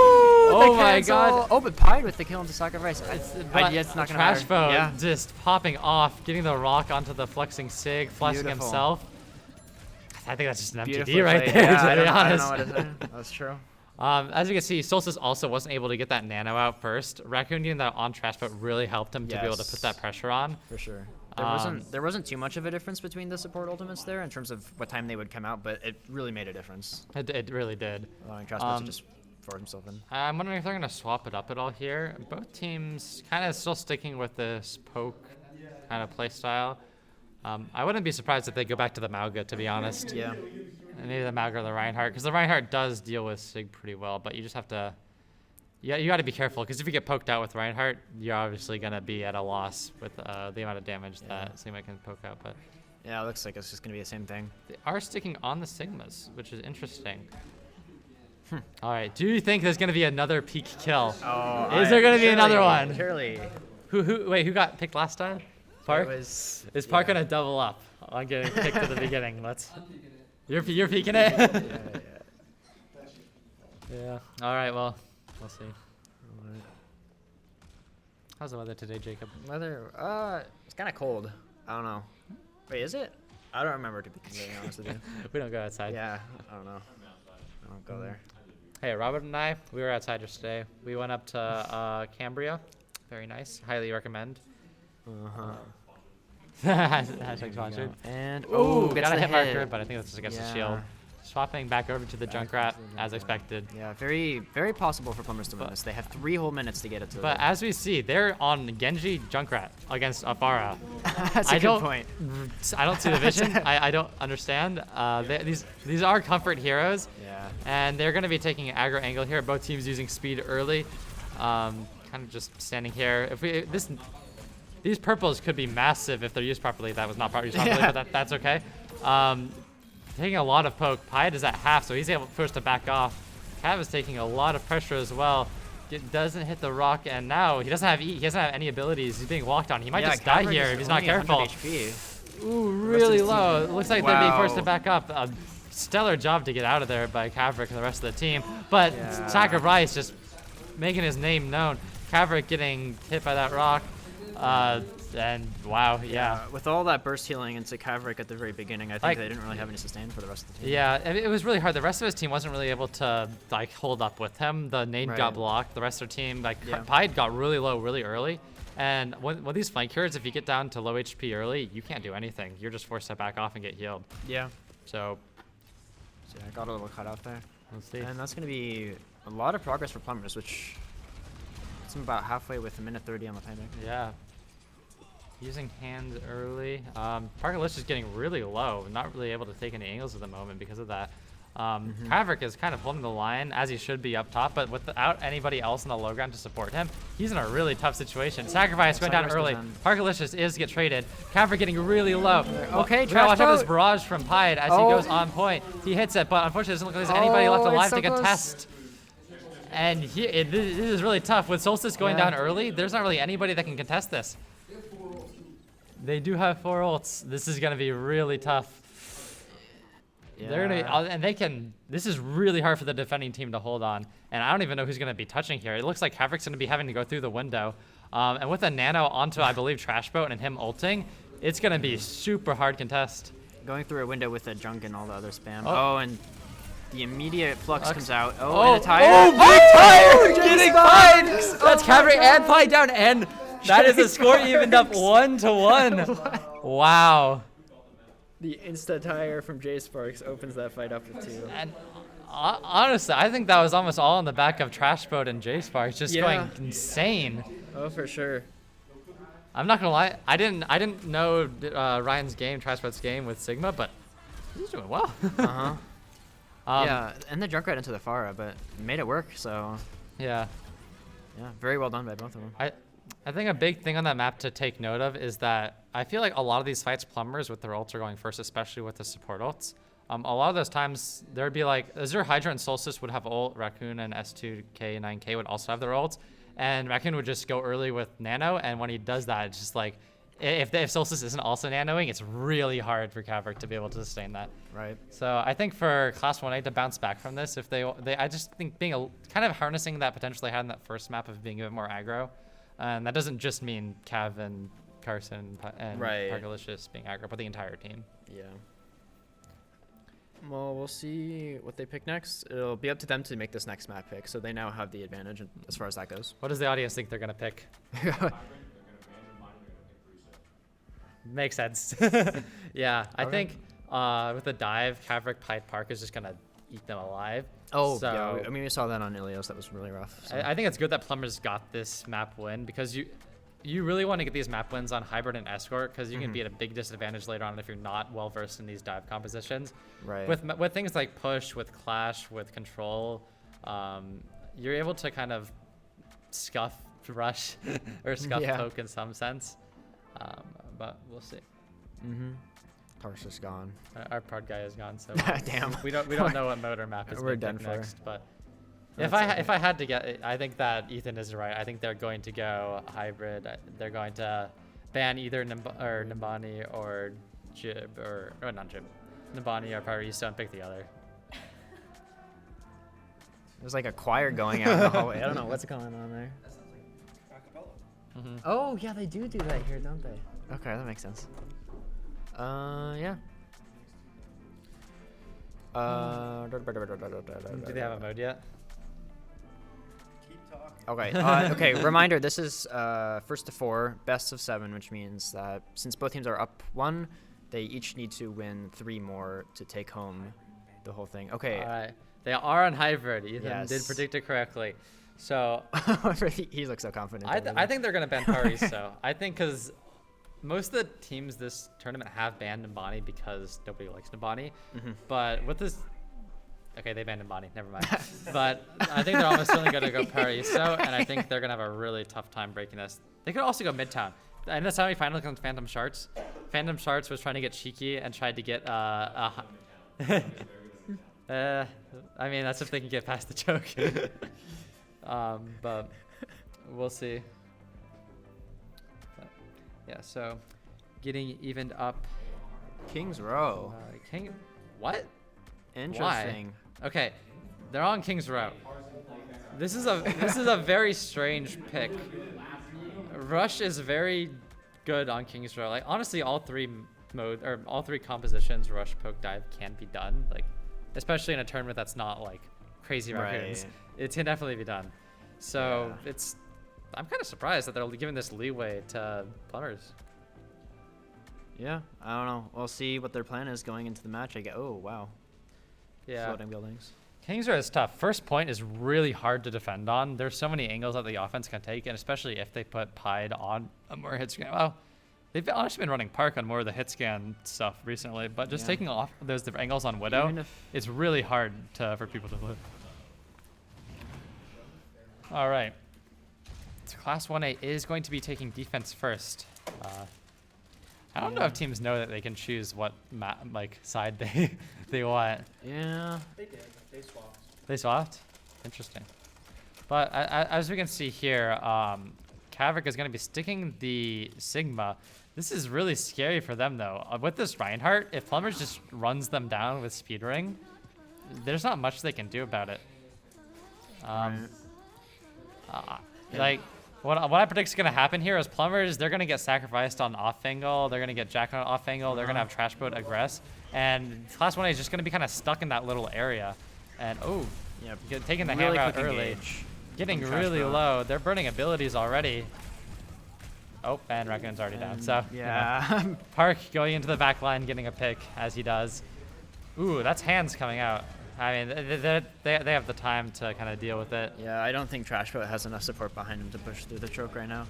Oh my god. Oh, but Pied with the kill into Sacrifice. It's not gonna Trash matter. Yeah. just popping off, getting the rock onto the flexing Sig, flashing himself. I think that's just an MTD right there, yeah, to be honest. I don't know what to say. That's true. As you can see, Solstice also wasn't able to get that nano out first. Raccoon getting that on trash boat really helped him to be able to put that pressure on. For sure. There wasn't too much of a difference between the support ultimates there in terms of what time they would come out, but it really made a difference. It really did. Allowing trash boat to just force himself in. I'm wondering if they're going to swap it up at all here. Both teams kind of still sticking with this poke kind of play style. I wouldn't be surprised if they go back to the Mauga, to be honest. Yeah. And maybe the Mauga or the Reinhardt, because the Reinhardt does deal with Sig pretty well, but you just have to... Yeah, you got to be careful, because if you get poked out with Reinhardt, you're obviously going to be at a loss with the amount of damage that Sigma can poke out. But yeah, it looks like it's just going to be the same thing. they are sticking on the Sigmas, which is interesting. All right, do you think there's going to be another peak kill? Oh, Is there going to be another one? Surely. Wait, who got picked last time? Park? Is Park going to double up on getting picked at the beginning? You're peeking it? Yeah. All right, well, we'll see. How's the weather today, Jacob? Weather, it's kind of cold. I don't know. Wait, is it? I don't remember, to be completely honest with you. We don't go outside. Yeah, I don't know. I don't go there. Hey, Robert and I, we were outside yesterday. We went up to Cambria. Very nice. Highly recommend. Hashtag sponsored. And got a hit hit marker, but I think that's just against the shield. Swapping back over to the Junkrat as expected. Yeah, very, very possible for Plummers to win this. They have 3 whole minutes to get it to. But as we see, they're on Genji Junkrat against Afara. That's a good point. I don't see the vision. I don't understand. These are comfort heroes. Yeah. And they're going to be taking an aggro angle here. Both teams using speed early. Kind of just standing here. These purples could be massive if they're used properly. That was not used properly, but that's okay. Taking a lot of poke. Pied is at half, so he's able first to back off. Cav is taking a lot of pressure as well. It doesn't hit the rock, and now he doesn't have any abilities. He's being walked on. He might just die here if he's not careful. Ooh, really low. It looks like they're being forced to back up. A stellar job to get out of there by Kavrik and the rest of the team. But Sacrifice just making his name known. Kavrik getting hit by that rock. And wow, yeah. With all that burst healing into Kavrik at the very beginning, I think they didn't really have any sustain for the rest of the team. Yeah, it was really hard. The rest of his team wasn't really able to hold up with him. The nade got blocked. The rest of their team, Pied got really low really early. And with these flank cures, if you get down to low HP early, you can't do anything. You're just forced to back off and get healed. Yeah. So I got a little cut off there. Let's see. And that's going to be a lot of progress for Plummers, which it's about halfway with 1:30 on the timing. Yeah. Using hands early. Parkalicious is getting really low, not really able to take any angles at the moment because of that. Kavrik is kind of holding the line as he should be up top, but without anybody else in the low ground to support him, he's in a really tough situation. Sacrifice went down early. Parkalicious is get traded. Kavrik getting really low. Okay, we gotta watch out this barrage from Pied as he goes on point. He hits it, but unfortunately, it doesn't look like there's anybody left alive to contest. And this is really tough. With Solstice going down early, there's not really anybody that can contest this. They do have 4 ults. This is gonna be really tough. Yeah. They're gonna be, and they can. This is really hard for the defending team to hold on. And I don't even know who's gonna be touching here. It looks like Havrik's gonna be having to go through the window. And with a nano onto, I believe, Trash Boat and him ulting, it's gonna be super hard contest. Going through a window with a junk and all the other spam. Oh, and the immediate flux comes out. Oh, and a tire. Oh, big tire getting Pied. That's Kavrik and Pied down, and that is a score evened up 1-1. Wow. The insta tire from J Sparks opens that fight up with 2. And honestly, I think that was almost all on the back of Trash Boat and J Sparks just going insane. Oh, for sure. I'm not gonna lie, I didn't know Ryan's game, Trash Boat's game with Sigma, but he's doing well. Yeah, and the Junkrat into the Pharah, but made it work. So yeah, very well done by both of them. I think a big thing on that map to take note of is that I feel like a lot of these fights, Plumbers with their ults are going first, especially with the support ults. A lot of those times, there'd be like, Azure Hydra and Solstice would have ult, Raccoon and S2K and 9K would also have their ults, and Raccoon would just go early with Nano, and when he does that, it's just like, if Solstice isn't also nanoing, it's really hard for Caverick to be able to sustain that. Right. So I think for Class 1A to bounce back from this, if I just think being kind of harnessing that potential they had in that first map of being a bit more aggro, and that doesn't just mean Cav and Carson and Parkalicious being aggro, but the entire team. Yeah. Well, we'll see what they pick next. It'll be up to them to make this next map pick, so they now have the advantage as far as that goes. What does the audience think they're gonna pick? Makes sense. Yeah, I think with the dive, Caverick Pied Park is just gonna eat them alive. Oh, so, yeah. I mean, we saw that on Ilios. That was really rough. So. I think it's good that Plumbers got this map win because you really want to get these map wins on Hybrid and Escort because you can be at a big disadvantage later on if you're not well versed in these dive compositions. Right. With things like push, with clash, with control, you're able to kind of scuff rush or scuff poke in some sense. But we'll see. Tarsus gone. Our prod guy is gone, so damn. We don't know what mode or map is We're going done to for. next. But if I had to get it, I think that Ethan is right. I think they're going to go hybrid. They're going to ban either Nimbani or Jib or not Jib, Nimbani or Paraiso and pick the other. There's like a choir going out in the hallway. I don't know what's going on there. That sounds like acapella. Oh yeah, they do that here, don't they? Okay, that makes sense. Yeah. Do they have a mode yet? Keep talking. Okay. Okay. Reminder: this is first to 4, best of 7, which means that since both teams are up 1, they each need to win 3 more to take home the whole thing. Okay. All right. They are on hybrid. Ethan did Yes. predict it correctly. So he looks so confident. I think they're gonna ban Paraiso. I think because most of the teams this tournament have banned Nimbani because nobody likes Nimbani. But with this, okay, they banned Nimbani. Never mind. But I think they're almost certainly gonna go Paraiso, and I think they're gonna have a really tough time breaking this. They could also go Midtown. And that's how we finally comes Phantom Shards. Phantom Shards was trying to get cheeky and tried to get I mean, that's if they can get past the joke. But we'll see. But, yeah, so getting evened up. Kings Row. What? Interesting. Why? Okay, they're on Kings Row. This is a very strange pick. Rush is very good on Kings Row. Like honestly, all three compositions, rush, poke, dive, can be done. Like especially in a tournament that's not like crazy raccoons. It can definitely be done. So I'm kind of surprised that they're giving this leeway to Plumbers. Yeah, I don't know. We'll see what their plan is going into the match. Oh wow. Yeah. Floating buildings. Kings Row is tough. First point is really hard to defend on. There's so many angles that the offense can take, and especially if they put Pied on a more hit scan. Well, they've honestly been running Park on more of the hit scan stuff recently, but just taking off those different angles on Widow, it's really hard for people to live. All right. So Class 1A is going to be taking defense first. I don't know if teams know that they can choose what side they want. Yeah. They did. They swapped. They swapped? Interesting. But as we can see here, Caverick is going to be sticking the Sigma. This is really scary for them, though. With this Reinhardt, if Plumbers just runs them down with Speed Ring, there's not much they can do about it. Like, what I predict is going to happen here is Plumbers, they're going to get sacrificed on off angle. They're going to get Jack on off angle. They're going to have Trash Boat aggress. And Class 1A is just going to be kind of stuck in that little area. And, taking the hammer out early. Getting really low. They're burning abilities already. Oh, and Raccoon's already down. So, yeah. Park going into the back line, getting a pick as he does. Ooh, that's hands coming out. I mean, they have the time to kind of deal with it. Yeah, I don't think Trashboat has enough support behind him to push through the choke right now.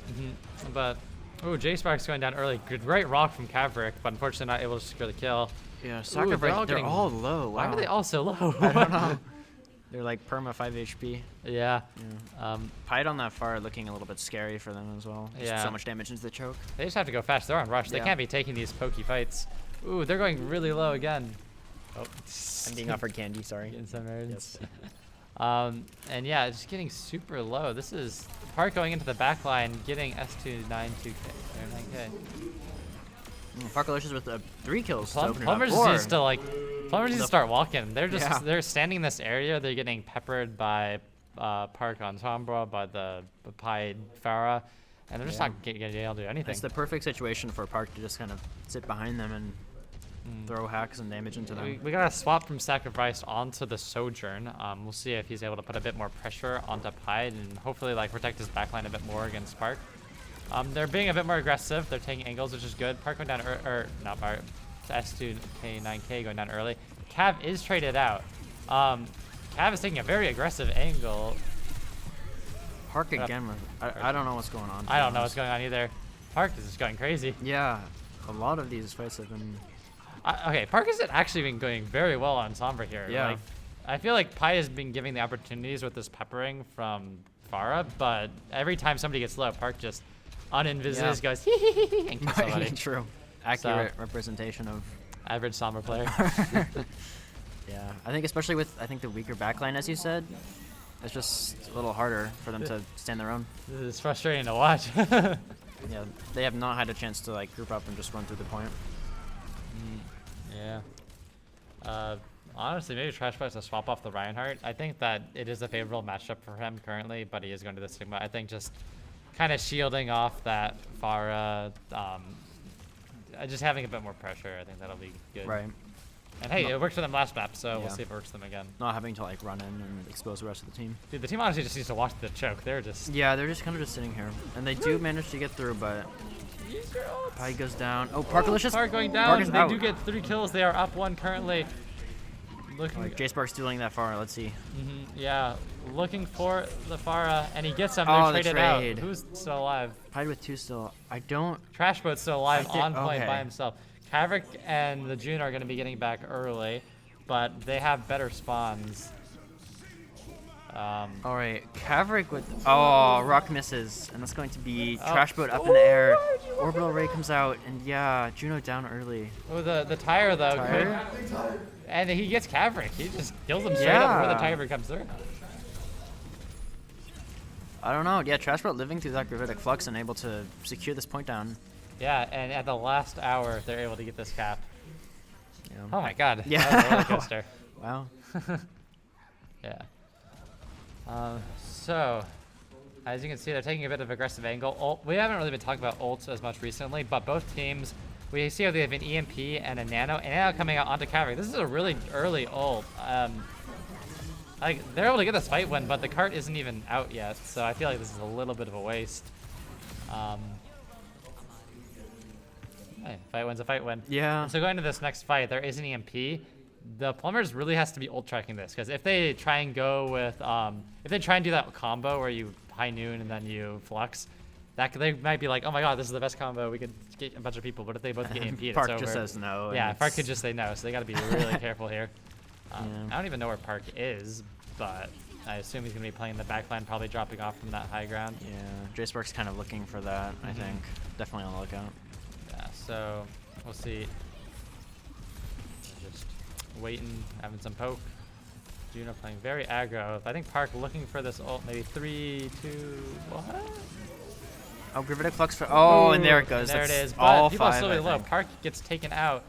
But, ooh, J-Spark's going down early. Great rock from Caverick, but unfortunately not able to secure the kill. Yeah, Sacrifice, they're all low. Wow. Why are they all so low? I don't know. They're like perma 5 HP. Yeah. Pied on that far looking a little bit scary for them as well. Just so much damage into the choke. They just have to go fast. They're on rush. They can't be taking these pokey fights. Ooh, they're going really low again. Oh, I'm being offered candy, sorry. Getting some nerds. And yeah, just getting super low. This is Park going into the back line, getting S2 9-2K or 9K. Parkalicious with 3 kills. To open it up. Plummers needs to like, Plummers needs to start walking. They're just they're standing in this area. They're getting peppered by Park on Sombra, by the Pied Farah, and they're just not getting able to do anything. It's the perfect situation for Park to just kind of sit behind them and throw hacks and damage into them. We got to swap from Sacrifice onto the Sojourn. We'll see if he's able to put a bit more pressure onto Pied and hopefully like protect his backline a bit more against Park. They're being a bit more aggressive. They're taking angles, which is good. Park going down, not Park, S2K 9K going down early. Cav is traded out. Cav is taking a very aggressive angle. Park again with, I don't know what's going on. I don't know what's going on either. Park is just going crazy. Yeah, a lot of these fights have been. Okay, Park has actually been going very well on Sombra here. Yeah. Like, I feel like Pi has been giving the opportunities with this peppering from Farah, but every time somebody gets low, Park just uninvises, goes hee hee hee hee, and kills somebody. True. Accurate representation of average Sombra player. Yeah, I think especially with the weaker backline, as you said, it's just a little harder for them to stand their own. This is frustrating to watch. Yeah, they have not had a chance to like group up and just run through the point. Yeah. Honestly, maybe Trash Box to swap off the Reinhardt. I think that it is a favorable matchup for him currently, but he is going to the Sigma. I think just kind of shielding off that Farah, just having a bit more pressure, I think that'll be good. Right. And hey, it worked for them last map, so we'll see if it works for them again. Not having to like run in and expose the rest of the team. Dude, the team honestly just needs to watch the choke. They're just... Yeah, they're just kind of just sitting here. And they do manage to get through, but... Pi goes down. Oh, Parkalicious! Park going down. They do get 3 kills. They are up 1 currently. Looking. J-Spark's dueling that far. Let's see. Yeah, looking for the Farah, and he gets them. Oh, They're the traded out. trade. Who's still alive? Pied with 2 still. I don't... Trashboat's still alive on point okay. by himself. Kavrik and the June are going to be getting back early, but they have better spawns. All right, Kavrik with... Oh, Rock misses. And that's going to be Trashboat up in the air. Orbital Ray comes out, and yeah, Juno down early. Oh, the tire, though. Tire? And he gets Kavrik. He just kills him straight up before the tire comes through. I don't know. Yeah, Trashboat living through that gravitic flux and able to secure this point down. Yeah, and at the last hour, they're able to get this cap. Yeah. Oh my god. Yeah. That was a roller coaster. Wow. Yeah. So, as you can see, they're taking a bit of aggressive angle. We haven't really been talking about ults as much recently, but both teams, we see how they have an EMP and a Nano, and Nano coming out onto Kavrik. This is a really early ult. Like, they're able to get this fight win, but the cart isn't even out yet, so I feel like this is a little bit of a waste. Hey, fight win's a fight win. Yeah. So going to this next fight, there is an EMP. The Plumbers really has to be ult tracking this, because if they try and go with, if they try and do that combo where you high noon and then you flux, they might be like, oh my god, this is the best combo. We could get a bunch of people. But if they both get EMP, it's Park over. just says no. Yeah, Park could just say no, so they got to be really careful here. Yeah. I don't even know where Park is, but I assume he's going to be playing the backline, probably dropping off from that high ground. Yeah, J-Spark's kind of looking for that, I think. Definitely on the lookout. Yeah, so we'll see. Just waiting, having some poke. Juno playing very aggro. I think Park looking for this ult, maybe 3, 2, what? Oh, Gravitic Flux for... Oh, and there it goes. There That's it is. But all people are 5, still really I low. think. Park gets taken out.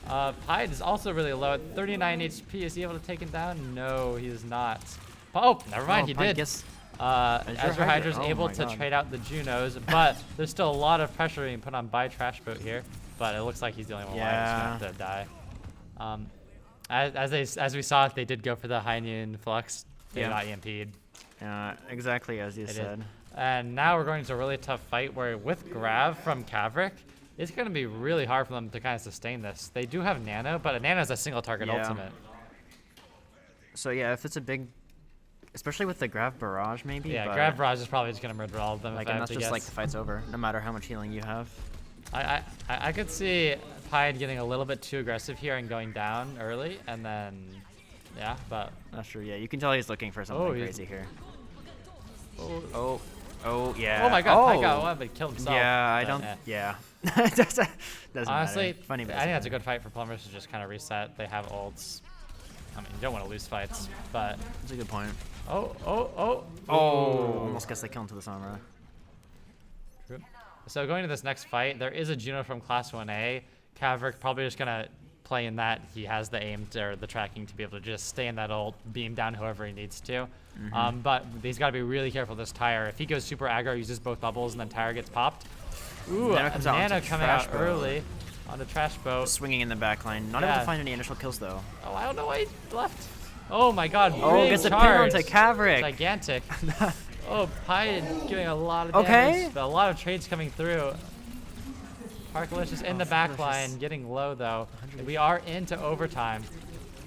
Pied is also really low at 39 HP. Is he able to take him down? No, he is not. Oh, never mind, he Pied did. gets- Azure Hydra's oh able my to God. trade out the Junos, but there's still a lot of pressure being put on by Trashboat here. But it looks like he's the only one alive who's going to die. As we saw, they did go for the high noon flux. They got EMP'd. Exactly as you said. And now we're going to a really tough fight where with Grav from Kavrik, it's going to be really hard for them to kind of sustain this. They do have Nano, but a Nano is a single target ultimate. So yeah, if it's a big, especially with the Grav Barrage maybe. Yeah, but Grav Barrage is probably just going to murder all of them. like, if I and have that's to just guess. like the fight's over, no matter how much healing you have. I could see Pied getting a little bit too aggressive here and going down early, and then, yeah, but... That's true, yeah. You can tell he's looking for something crazy here. Oh, yeah. Oh my god, Pied got one, but he killed himself. Yeah, I But, don't... eh. Yeah. Doesn't Honestly, matter. Funny, but I think that's a good fight for Plumbers to just kind of reset. They have ults. I mean, you don't want to lose fights, but That's a good point. oh. Almost gets the kill into the Sombra. True. So going to this next fight, there is a Juno from Class 1A. Kaverick probably just gonna play in that. He has the aim or the tracking to be able to just stay in that ult, beam down whoever he needs to. But he's got to be really careful with this Tire. If he goes super aggro, uses both bubbles, and then Tire gets popped. Ooh, Nano comes out Nano onto coming Trash out Boat. early on the Trash Boat. Swinging in the back line. Not able Yeah. to find any initial kills, though. Oh, I don't know why he left. Oh my god, Oh, big gets a pin charge. onto Kaverick. Gigantic. Oh, Pie giving a lot of damage. Okay. But a lot of trades coming through. Parkalicious in the back Parkalicious. line, getting low though. We are into overtime.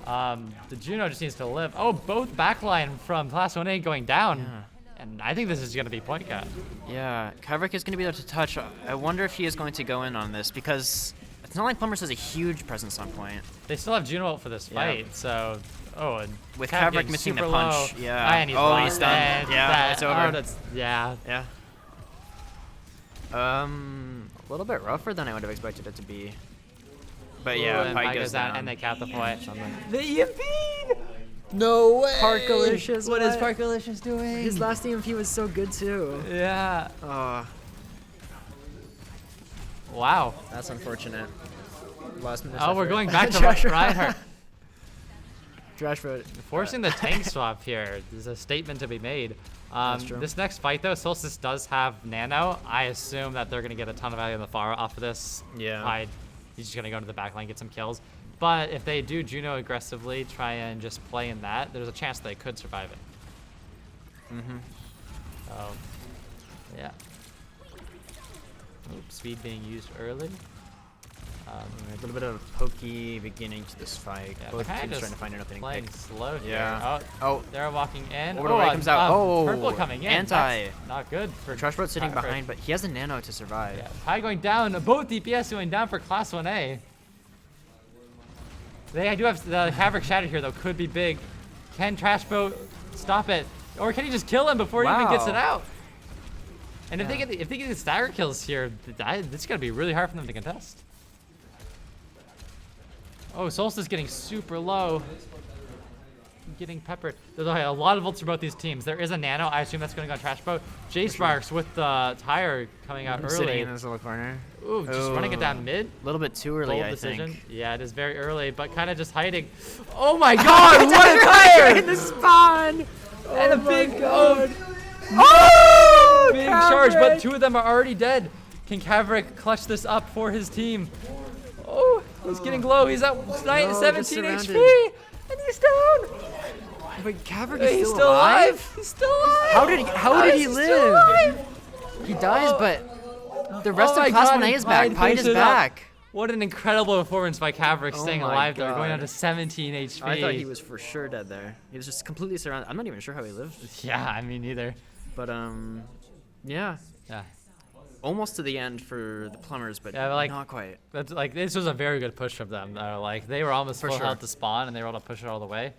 The Juno just needs to live. Oh, both backline from Class 1A going down. Yeah. And I think this is going to be point cut. Yeah, Kaverick is going to be able to touch. I wonder if he is going to go in on this, because it's not like Plummers has a huge presence on point. They still have Juno out for this Yeah. fight, so... Oh, and With Cav Kaverick getting missing the super punch. low. Yeah. And he's Oh, lost. he's done. And Yeah, it's over. Oh, that's, yeah. Yeah. A little bit rougher than I would have expected it to be. But yeah, and Pike Pike goes down. and they cap the point. The EMP! No way! Parkalicious, What is what? Parkalicious doing? His last EMP was so good too. Yeah. Oh, Wow. that's unfortunate. Last minute. Oh, we're effort. going back to Trash Reinhardt. Trash vote. Forcing the tank swap here. There's a statement to be made. That's true. This next fight, though, Solstice does have Nano. I assume that they're going to get a ton of value on the far off of this. Yeah. He's just going to go into the back line, get some kills. But if they do Juno aggressively, try and just play in that, there's a chance they could survive it. So, yeah. Oops, speed being used early. A little bit of pokey beginning to this fight. Yeah, Both they're kinda teams just trying to find an opening playing pick. slow here. Yeah. Oh, Oh, they're walking in. Over the way comes out. Oh, Purple coming in. anti. That's not good for Trash Boat sitting for- behind, but he has a nano to survive. Yeah, Pi going down. Both DPS going down for Class 1A. They do have the Kaverick Shatter here, though. Could be big. Can Trash Boat stop it, or can he just kill him before he even gets it Wow. out? And if they get the stagger kills here, it's gonna be really hard for them to contest. Oh, Solstice getting super low. Getting peppered. There's a lot of ults for both these teams. There is a nano. I assume that's going to go on Trash Boat. J-Sparks with the Tire coming out Sitting early. in this little corner. Ooh, just running it down mid. A little bit too early, Bold I decision. think. Yeah, it is very early, but kind of just hiding. Oh my god, what a tire! In the spawn! And a big God. big charge, but two of them are already dead. Can Kaverick clutch this up for his team? Oh, he's getting low. He's at just 17 HP, surrounded. and he's down. But Kaverick Hey, is he's still alive? He's still alive. How did he is still live? alive? He dies, but the rest Oh my of Class God, 1A is Pied back. Pied finished is it up. back. What an incredible performance by Kaverick Oh staying my alive there, going God. down to 17 HP. I thought he was for sure dead there. He was just completely surrounded. I'm not even sure how he lived. Yeah, I mean, neither. But, yeah. Yeah. Almost to the end for the Plumbers, but Yeah, but, like, not quite. That's like this was a very good push from them. Like they were almost For full sure. health to spawn, and they were able to push it all the way.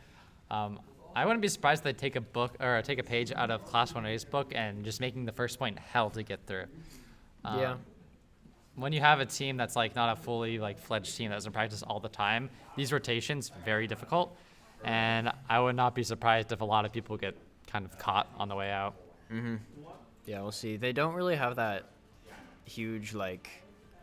I wouldn't be surprised if they take a book or take a page out of Class 1A's book and just making the first point hell to get through. Yeah. When you have a team that's like not a fully like fledged team that doesn't practice all the time, these rotations very difficult, and I would not be surprised if a lot of people get kind of caught on the way out. Yeah, we'll see. They don't really have that huge, like,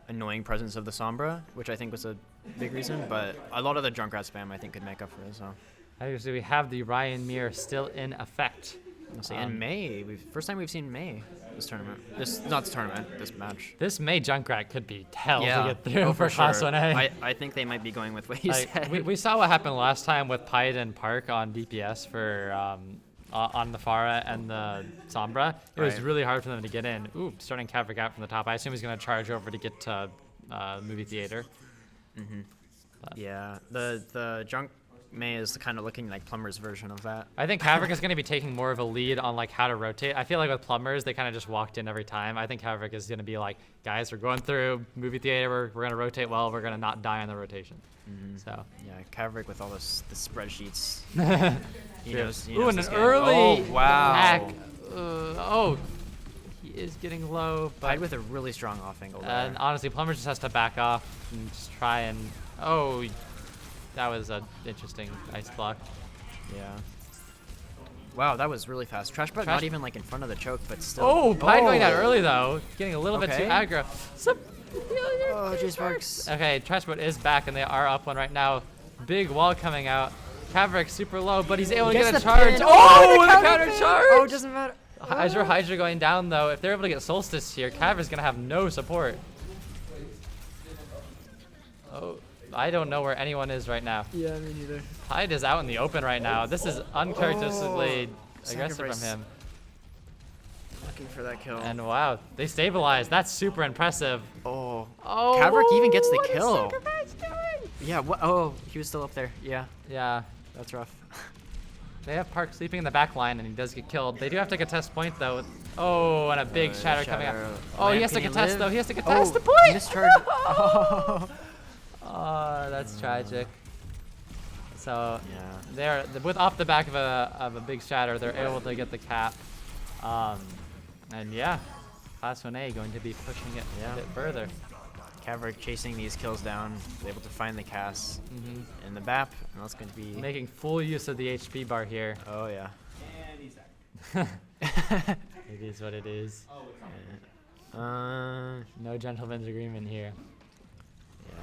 annoying presence of the Sombra, which I think was a big reason, but a lot of the Junkrat spam I think could make up for it, so. Obviously, we have the Ryan Mir still in effect. We'll see. In May, first time we've seen May this tournament. Not this tournament, this match. This May Junkrat could be hell to Yeah, get through oh, for Class sure. 1A. I think they might be going with what you Like, said. we saw what happened last time with Pied and Park on DPS for on the Pharah and the Sombra. It was Right. really hard for them to get in. Ooh, starting Kaverick out from the top. I assume he's going to charge over to get to movie theater. Yeah, the Junk May is kind of looking like Plumber's version of that. I think Kaverick is going to be taking more of a lead on like how to rotate. I feel like with Plumbers, they kind of just walked in every time. I think Kaverick is going to be like, guys, we're going through movie theater. We're going to rotate well. We're going to not die on the rotation. So. Yeah, Kaverick with all the spreadsheets. He True. knows Ooh, and this an game. early Oh, wow. hack. Oh, he is getting low. But Pied with a really strong off angle there. and honestly, Plumbers just has to back off and just try and That was an interesting ice block. Yeah. Wow, that was really fast. Trashbot not even like in front of the choke, but still. Oh, Pied going down early though, getting a little bit too Okay. aggro. Oh, J-Sparks. Okay, Trashbot is back and they are up one right now. Big wall coming out. Caverick super low, but he's able to Gets get a the charge. pin. Oh, the counter counter pin. charge! Oh, it doesn't matter. Hydra going down though. If they're able to get Solstice here, Caverick's gonna have no support. Oh, I don't know where anyone is right now. Yeah, me neither. Hyde is out in the open right now. This is uncharacteristically aggressive from Sacrifice. him. Looking for that kill. And wow, they stabilized. That's super impressive. Oh. Oh, Caverick even gets the what is kill. Sacrifice doing? Yeah, what? Oh, he was still up there. Yeah, Yeah, that's rough. they have Park sleeping in the back line, and he does get killed. They do have to contest point though. Oh, and a big shatter coming out. Oh, he has to contest though. He has to contest the point. Mischarge. Oh. Oh, that's tragic. So Yeah. they're with off the back of a big shatter, they're able to get the cap. And yeah, Class 1A going to be pushing it a bit further. Caverick chasing these kills down, able to find the cast in the BAP, and that's going to be. Making full use of the HP bar here. Oh yeah. And he's out. It is what it is. Uh, No gentleman's agreement here. yeah.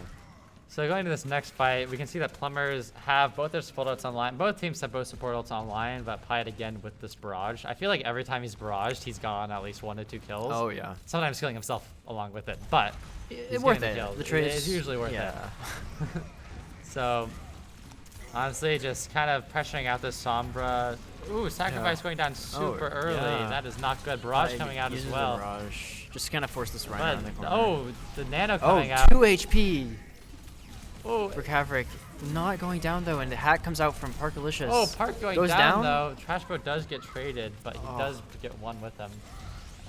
So going to this next fight, we can see that Plumbers have both their support ults online. Both teams have both support ults online, but Pied again with this barrage. I feel like every time he's barraged, he's gone at least 1 to 2 kills. Oh yeah. Sometimes killing himself along with it, but It's worth getting the it. kills. The trade It's usually worth yeah. it. So honestly, just kind of pressuring out this Sombra. Ooh, Sacrifice going down super early. yeah. That is not good. Barrage Pied coming out as uses the well. barrage. Just kind of force this run But, around the corner. oh, the Nano Oh, coming out. 2 HP Oh, for Caverick. Not going down though, and the hat comes out from Parkalicious. oh, Park going Goes down, down? though. Trashboat does get traded, but he Oh. does get one with them.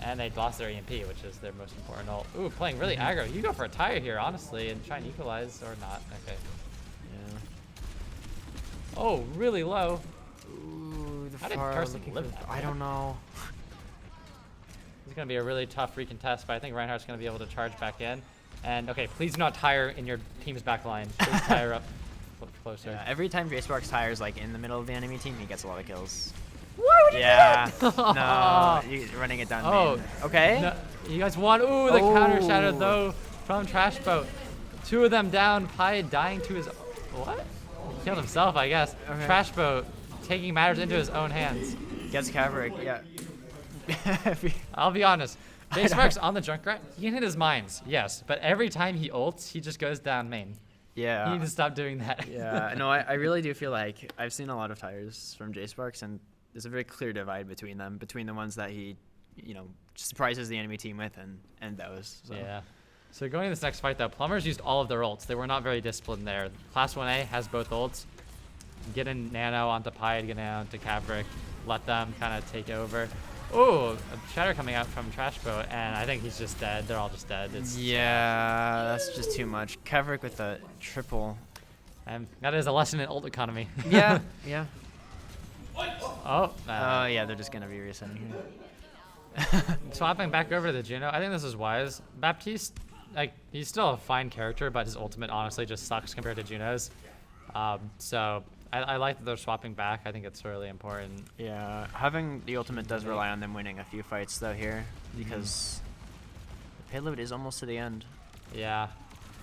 And they lost their EMP, which is their most important ult. Ooh, playing really aggro. You go for a tire here, honestly, and try and equalize or not. Okay. Yeah. Oh, really low. Ooh, the How did far Carson looking live for- that? I don't know. It's going to be a really tough recontest, but I think Reinhardt's going to be able to charge back in. And, okay, please do not tire in your team's back line. Please tire up closer. Yeah, every time J-Sparks tires like in the middle of the enemy team, he gets a lot of kills. Why would Yeah. do that? No, you're running it down. Oh, main. Okay. No, you guys won. Ooh, the counter shatter, Oh. though, from Trashboat. 2 of them down. Pied dying to his... What? He killed himself, I guess. Okay. Trashboat taking matters into his own hands. Gets Caverick. Yeah. I'll be honest. J-Sparks on the Junkrat, he can hit his mines, yes. But every time he ults, he just goes down main. Yeah. You need to stop doing that. Yeah. No, I really do feel like I've seen a lot of tires from J-Sparks, and there's a very clear divide between them, between the ones that he, surprises the enemy team with, and those. So. Yeah. So going to this next fight, though, Plumbers used all of their ults. They were not very disciplined there. Class 1A has both ults. Get in Nano onto Pied, get in onto Caverick. Let them kind of take over. Oh, a shatter coming out from Trashboat, and I think he's just dead. They're all just dead. It's Yeah, that's just too much. Caverick with a triple. And that is a lesson in ult economy. Yeah. Yeah. Oh. Yeah, they're just gonna be resetting here. Swapping back over to the Juno. I think this is wise. Baptiste, he's still a fine character, but his ultimate honestly just sucks compared to Juno's. So I like that they're swapping back. I think it's really important. Yeah, having the ultimate does rely on them winning a few fights though here, because the payload is almost to the end. Yeah.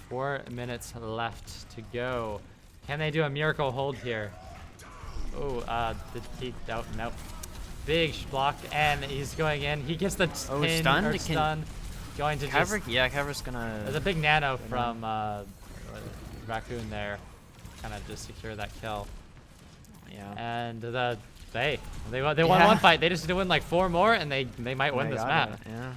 4 minutes left to go. Can they do a miracle hold here? Oh, did he? Nope. Big block, and he's going in. He gets the pin stunned? or Can- stun. Going to Caverick, yeah, Caverick's gonna. There's a big nano from Raccoon there. Kind of just secure that kill. Yeah. And they won Yeah. one fight. They just need to win like 4 more, and they might win They this got map. it, yeah.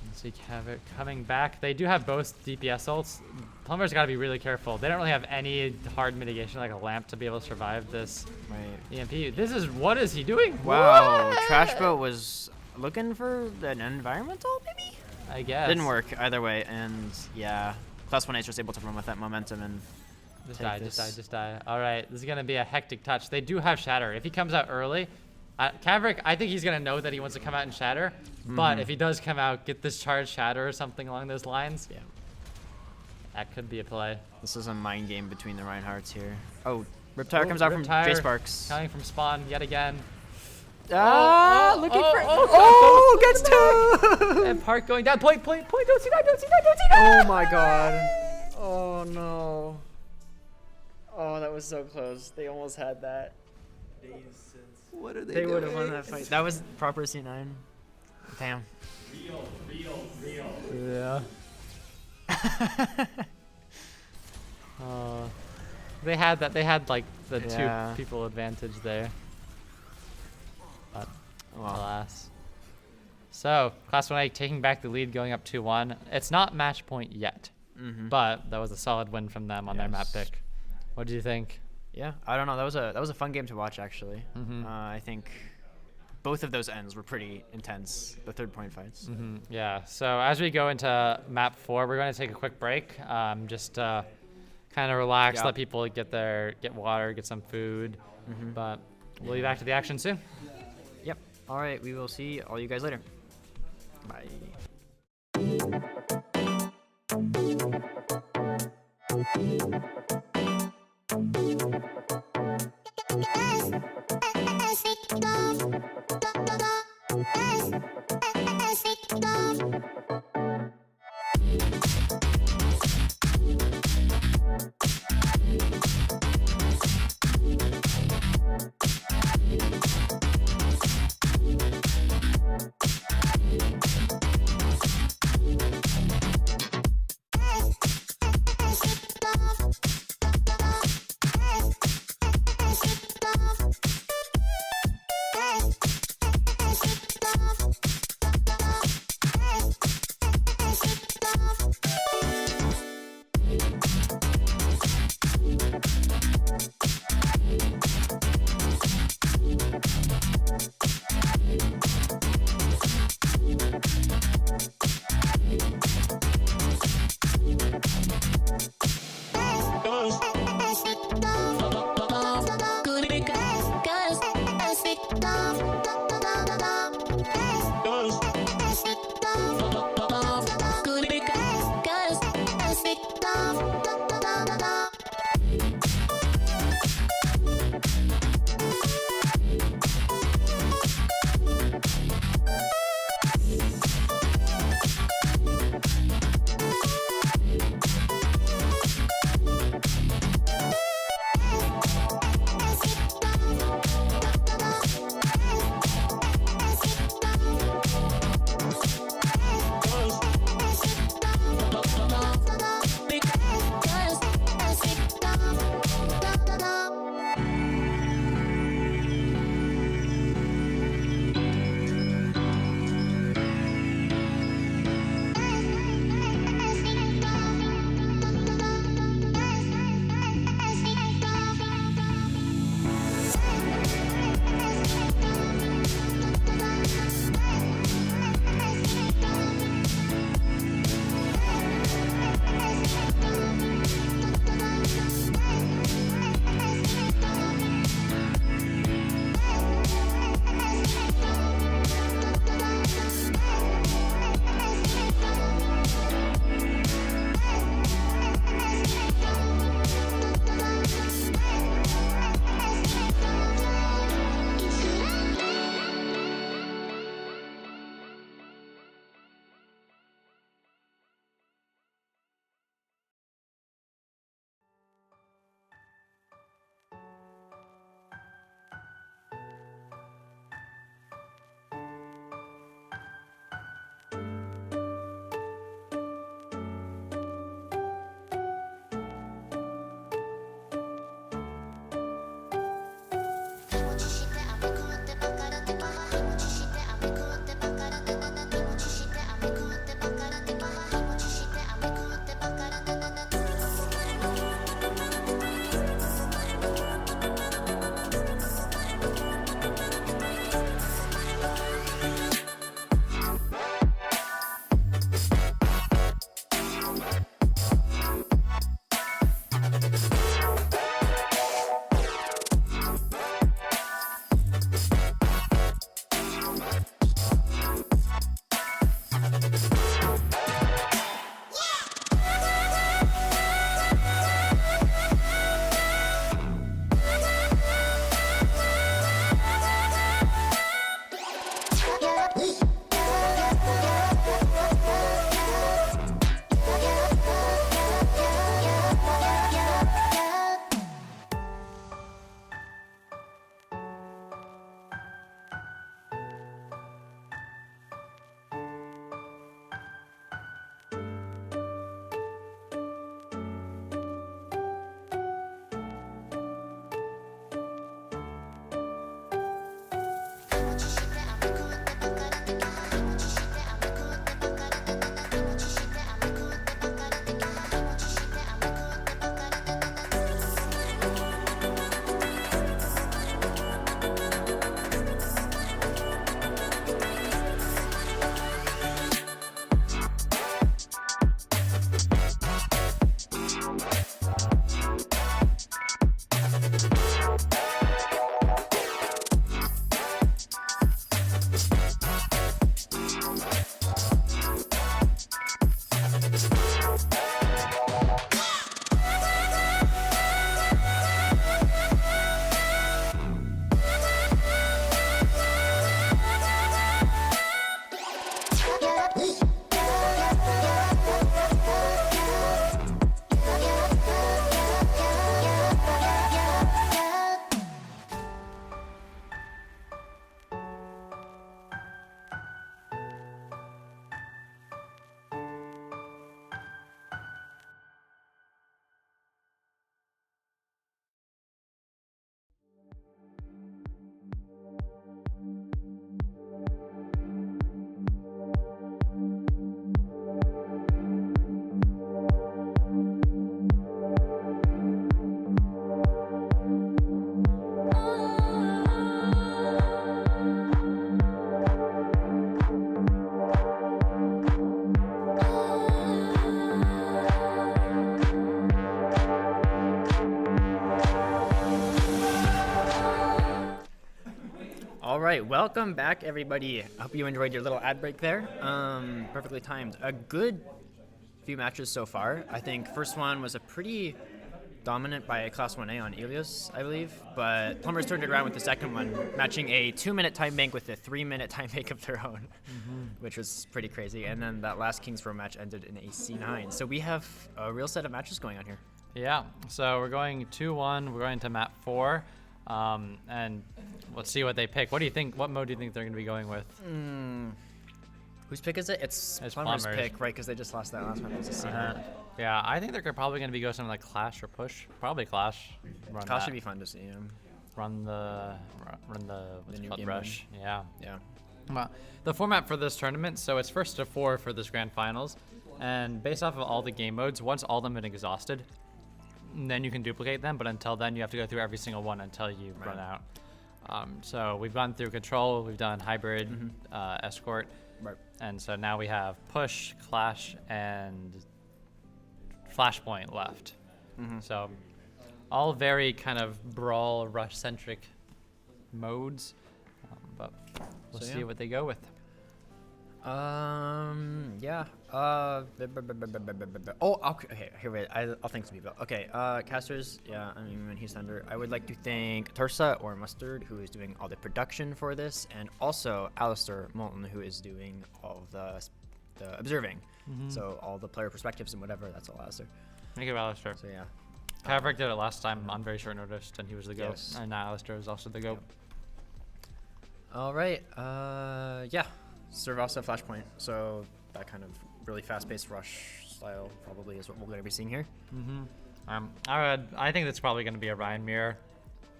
Let's see, Caverick coming back. They do have both DPS ults. Plumbers got to be really careful. They don't really have any hard mitigation like a lamp to be able to survive this Right. EMP. What is he doing? Wow, What? Trashboat was looking for an environmental, maybe? I guess. Didn't work either way, and yeah, Class 1A is just able to run with that momentum and Just take die, this. just die. All right, this is going to be a hectic touch. They do have Shatter. If he comes out early, Caverick, I think he's going to know that he wants to come out and Shatter. But if he does come out, get this charge Shatter or something along those lines. Yeah. That could be a play. This is a mind game between the Reinhardts here. Oh, Riptire comes out from Riptire J Sparks. Coming from spawn yet again. Looking for. Oh, gets two! And Park going down. Point. Don't see that. Oh my god. Oh no. Oh, that was so close. They almost had that. What are They would have won that fight. That was proper C9. Damn. Yeah. They had that. They had like the Yeah. 2 people advantage there. But Wow. alas. So Class 1A taking back the lead, going up 2-1. It's not match point yet, but that was a solid win from them on their map Yes. pick. What do you think? Yeah, I don't know. That was a fun game to watch actually. I think both of those ends were pretty intense. The 3rd point fights. Yeah. So as we go into map 4, we're going to take a quick break. Just kind of relax, Yep. let people get water, get some food. But we'll be back to the action soon. Yep. All right. We will see all you guys later. Bye. Love. right, welcome back, everybody. I hope you enjoyed your little ad break there. Perfectly timed. A good few matches so far. I think first one was a pretty dominant by Class 1A on Ilios, I believe, but Plummers turned it around with the second one, matching a 2-minute time bank with a 3-minute time bank of their own, which was pretty crazy. And then that last Kings Row match ended in a C9. So we have a real set of matches going on here. Yeah, so we're going 2-1. We're going to map 4, and let's see what they pick. What do you think? What mode do you think they're going to be going with? Whose pick is it? It's Plumbers' pick, right? Because they just lost that last one. It was a C9. Yeah, I think they're probably going to be going something like Clash or Push. Probably Clash. Clash should be fun to see. Run the what's it new called, game Rush. Yeah. Yeah. Well, the format for this tournament, so it's first to 4 for this grand finals, and based off of all the game modes, once all of them have been exhausted, then you can duplicate them, but until then you have to go through every single one until you run out. So we've gone through Control, we've done Hybrid, Escort, and so now we have Push, Clash, and Flashpoint left. So all very kind of Brawl, Rush-centric modes, but we'll see what they go with. Yeah. Okay. Here, wait. I'll thank some people. Okay. Casters. Yeah. I mean, when he's Thunder, I would like to thank Tursa or Mustard, who is doing all the production for this, and also Alistair Moulton, who is doing all of the observing. So all the player perspectives and whatever. That's all Alistair. Thank you, Alistair. So yeah. Kavrik did it last time on very short notice, and he was the GOAT. Yes. And now Alistair is also the GOAT. All right. Yeah. Serve also Flashpoint. So that kind of really fast-paced rush style probably is what we're going to be seeing here. I think it's probably going to be a Ryan Mirror,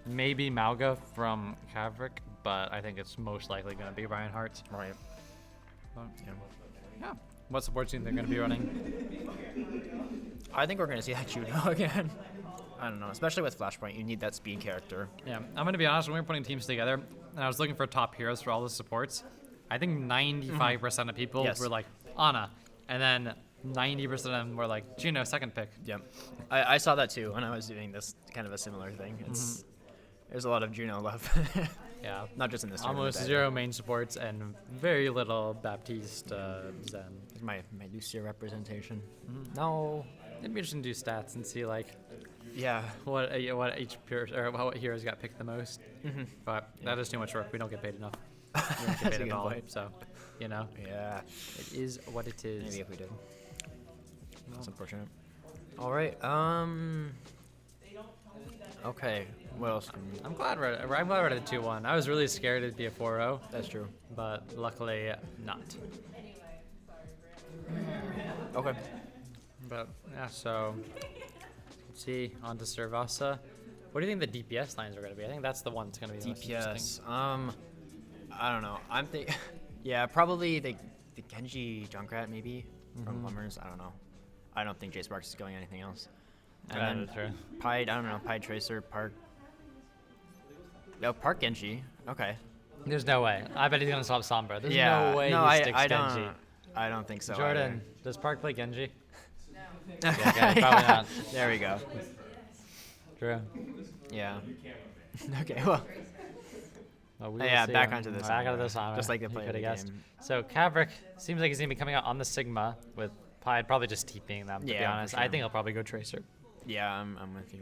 maybe Malga from Kavrik, but I think it's most likely going to be Ryan Hart. Right. But, yeah. What support team they're going to be running? I think we're going to see that Juno again. I don't know, especially with Flashpoint, you need that speed character. Yeah, I'm going to be honest, when we were putting teams together, and I was looking for top heroes for all the supports, I think 95% of people were like, Ana, and then 90% of them were like, Juno, second pick. Yep. I saw that too when I was doing this kind of a similar thing. There's a lot of Juno love. Yeah. Not just in this almost tournament, zero main supports and very little Baptiste Zen. My Lucia representation. No. It'd be interesting to do stats and see like Yeah. what each what heroes got picked the most. But that is too much work. We don't get paid enough. We don't get That's a paid good at all. point. So, you know. Yeah. It is what it is. Maybe if we did. That's unfortunate. All right. Okay. What else? I'm glad we're at a 2-1. I was really scared it'd be a 4-0. That's true. But luckily not. Okay. But yeah, so let's see, on to Servasa. What do you think the DPS lines are going to be? I think that's the one that's going to be the most interesting. DPS. I don't know. I'm thinking. Yeah, probably the Genji Junkrat maybe from Plummers. I don't know. I don't think J Sparks is going anything else. And then Pied. I don't know. Pied Tracer Park. No, Park Genji. Okay. There's no way. I bet he's going to swap Sombra. There's Yeah. no way No, he sticks I Genji. don't. I don't think so. Jordan, does Park play Genji? No. Okay, probably not. There we go. True. Yeah. Okay. Well. Well, Yeah, back onto this. Back onto this one. Just like the play of the guessed. game. So Kavrik seems like he's going to be coming out on the Sigma with Pied, probably just TPing them, to be Yeah, for honest. sure. I think he'll probably go Tracer. Yeah, I'm with you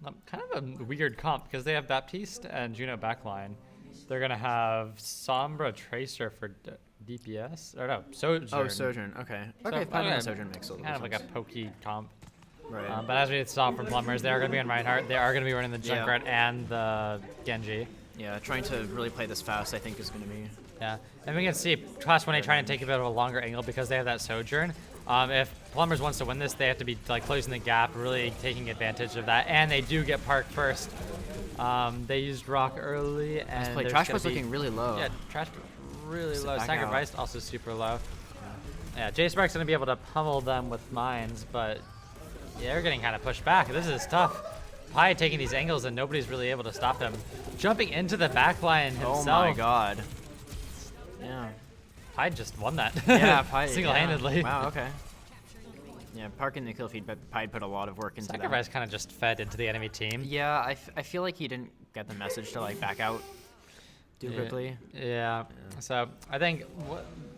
on Kind of a weird comp because they have Baptiste and Juno backline. They're going to have Sombra Tracer for DPS. Or no, Sojourn. that. Oh, Sojourn. Okay. Okay, probably Sojourn makes a little kind of like a sense. pokey comp. Right. But as we saw from Plumbers, they are going to be on Reinhardt. They are going to be running the Yeah. Junkrat and the Genji. Yeah, trying to really play this fast, I think, is going to be. Yeah, and we can see Class 1A trying to take a bit of a longer angle because they have that Sojourn. If Plumbers wants to win this, they have to be like closing the gap, really taking advantage of that, and they do get Park first. They used Rock early, and there's Trash gonna was be- looking really low. Yeah, Trash really Sit low. back Sacrificed also super low. Yeah, J Spark's gonna be able to pummel them with mines, but yeah, they're getting kind of pushed back. This is tough. Pi taking these angles, and nobody's really able to stop him. Jumping into the backline himself. Oh my god. Yeah. Pi just won that. Yeah, Pied. Single-handedly. Yeah. Wow, okay. Yeah, Park in the kill feed, but Pied put a lot of work into Sacrifice kind of just fed into the enemy team. that. Yeah, I feel like he didn't get the message to like back out. too quickly. Yeah. So I think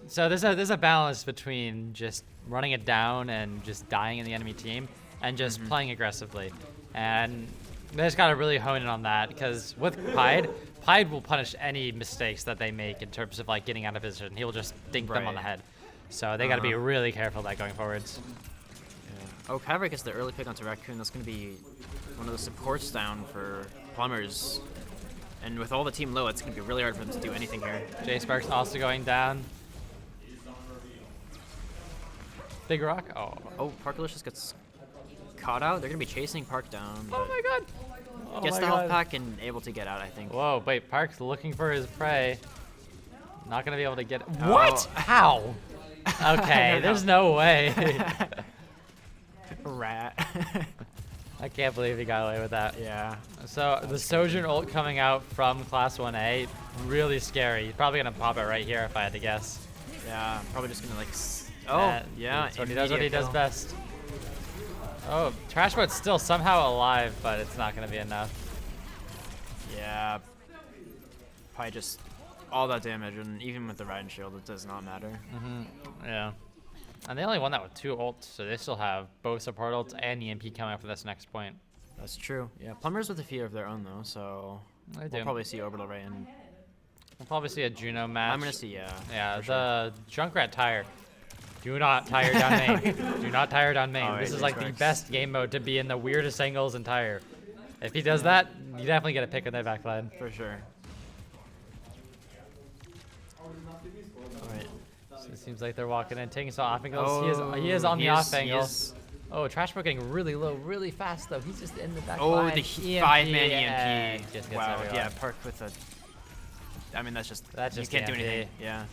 so. There's a balance between just running it down and just dying in the enemy team, and just playing aggressively. And they just gotta really hone in on that, because with Pied will punish any mistakes that they make in terms of like getting out of position. He will just dink them on the head. So they gotta be really careful of that going forwards. Oh, Caverick gets the early pick onto Raccoon. That's going to be one of the supports down for Plumbers. And with all the team low, it's going to be really hard for them to do anything here. J-Sparks also going down. Big Rock? Oh, Parkalicious gets caught out. They're going to be chasing Park down. Oh my god. Oh gets my the god. health pack and able to get out, I think. Whoa, wait, Park's looking for his prey. Not going to be able to get it. Oh. What? How? Okay, there's no way. Rat. I can't believe he got away with that. Yeah. So the Sojourn ult coming out from Class 1A, really scary. He's probably going to pop it right here if I had to guess. Yeah, probably just going to like... Oh, yeah. So he does what he does best. Oh, Trashbot's still somehow alive, but it's not going to be enough. Yeah. Probably just all that damage, and even with the Ride and Shield, it does not matter. Yeah. And they only won that with 2 ults, so they still have both support ults and EMP coming up for this next point. That's true. Yeah, Plumbers with a fear of their own, though, so we'll probably see Orbital right in. We'll probably see a Juno match. I'm going to see, yeah. Yeah, the Junkrat tire. Do not tire down main. Do not tire down main. This is like the best game mode to be in the weirdest angles and tire. If he does that, you definitely get a pick on that backline. For sure. Alright. So it seems like they're walking in, taking some off angles. He is on the off angle. Oh, Trashbot getting really low, really fast though. He's just in the back line. Oh, the 5-man EMP. Just gets wow, everyone. yeah, Park with a... I mean, that's just you can't do anything. Yeah.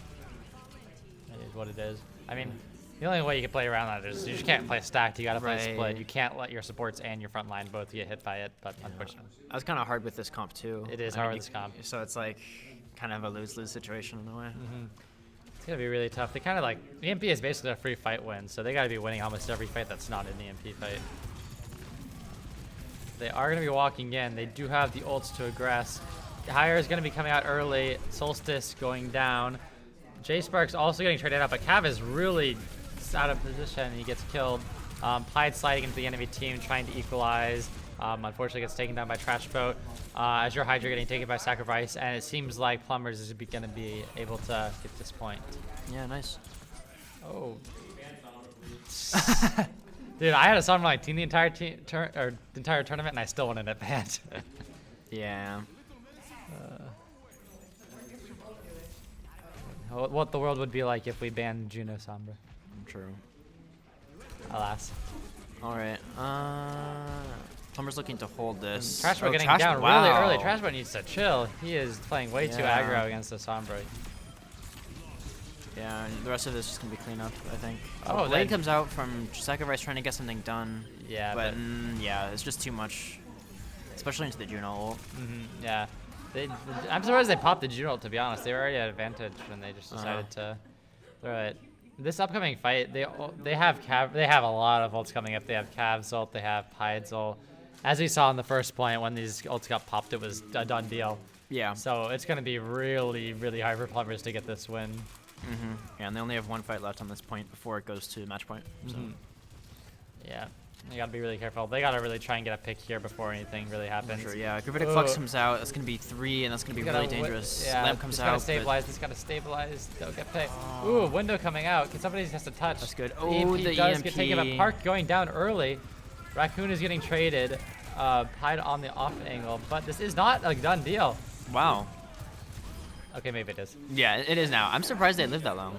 That is what it is. I mean, the only way you can play around that is you just can't play stacked. You gotta play split. You can't let your supports and your front line both get hit by it, but unfortunately. That's kind of hard with this comp too. It is hard with this comp. So it's like kind of a lose-lose situation in a way. It's gonna be really tough. They kind of like, EMP is basically a free fight win, so they gotta be winning almost every fight that's not an EMP fight. They are gonna be walking in. They do have the ults to aggress. Hire is gonna be coming out early. Solstice going down. J-Sparks also getting traded out, but Cav is really out of position. He gets killed. Pied sliding into the enemy team, trying to equalize. Unfortunately gets taken down by Trashboat. Azure Hydra getting taken by Sacrifice, and it seems like Plumbers is going to be able to get this point. Yeah, nice. Oh. Dude, I had a Summer Light team the entire tournament, and I still wanted it banned. Yeah. What the world would be like if we banned Juno Sombra. True. Alas. Alright. Plumber's looking to hold this. Trashbot getting down really early. Trashbot needs to chill. He is playing way too aggro against the Sombra. Yeah, and the rest of this is going to be cleanup, I think. Oh, Blade comes out from Sacrifice trying to get something done. Yeah, but yeah, it's just too much. Especially into the Juno ult. Yeah. I'm surprised they popped the Juno ult, to be honest. They were already at advantage and they just decided to throw it. This upcoming fight, they have a lot of ults coming up. They have Cav's ult, they have Pied's ult. As we saw in the first point, when these ults got popped, it was a done deal. Yeah. So it's going to be really, really hard for Plumbers to get this win. Yeah, and they only have one fight left on this point before it goes to match point. So. Yeah. You gotta be really careful. They gotta really try and get a pick here before anything really happens. Sure, yeah. Gravitic Flux comes out. That's gonna be 3, and that's gonna be really dangerous. Yeah, Lamp comes out. Gotta stabilize. This gotta stabilize. They'll get picked. Ooh, window coming out. Somebody has to touch. That's good. Oh, the EMP get taken. But Park going down early. Raccoon is getting traded. Pied on the off angle, but this is not a done deal. Wow. Okay, maybe it is. Yeah, it is now. I'm surprised they lived that long.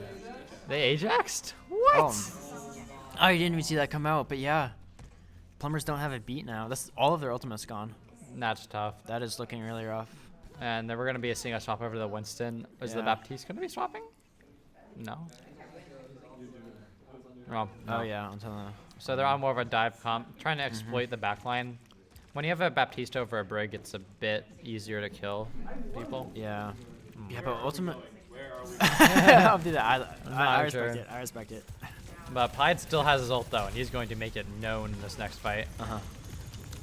They Ajaxed? What? Oh, I didn't even see that come out, but yeah. Plumbers don't have it beat now. That's all of their ultimate's gone. That's tough. That is looking really rough. And then we're going to be seeing a swap over to the Winston. Is the Baptiste going to be swapping? No. Well, no. Oh, yeah. So they're on more of a dive comp, trying to exploit the backline. When you have a Baptiste over a Brig, it's a bit easier to kill people. Yeah. Yeah, but ultimate... I'll do that. I respect it. I respect it. But Pied still has his ult though, and he's going to make it known in this next fight.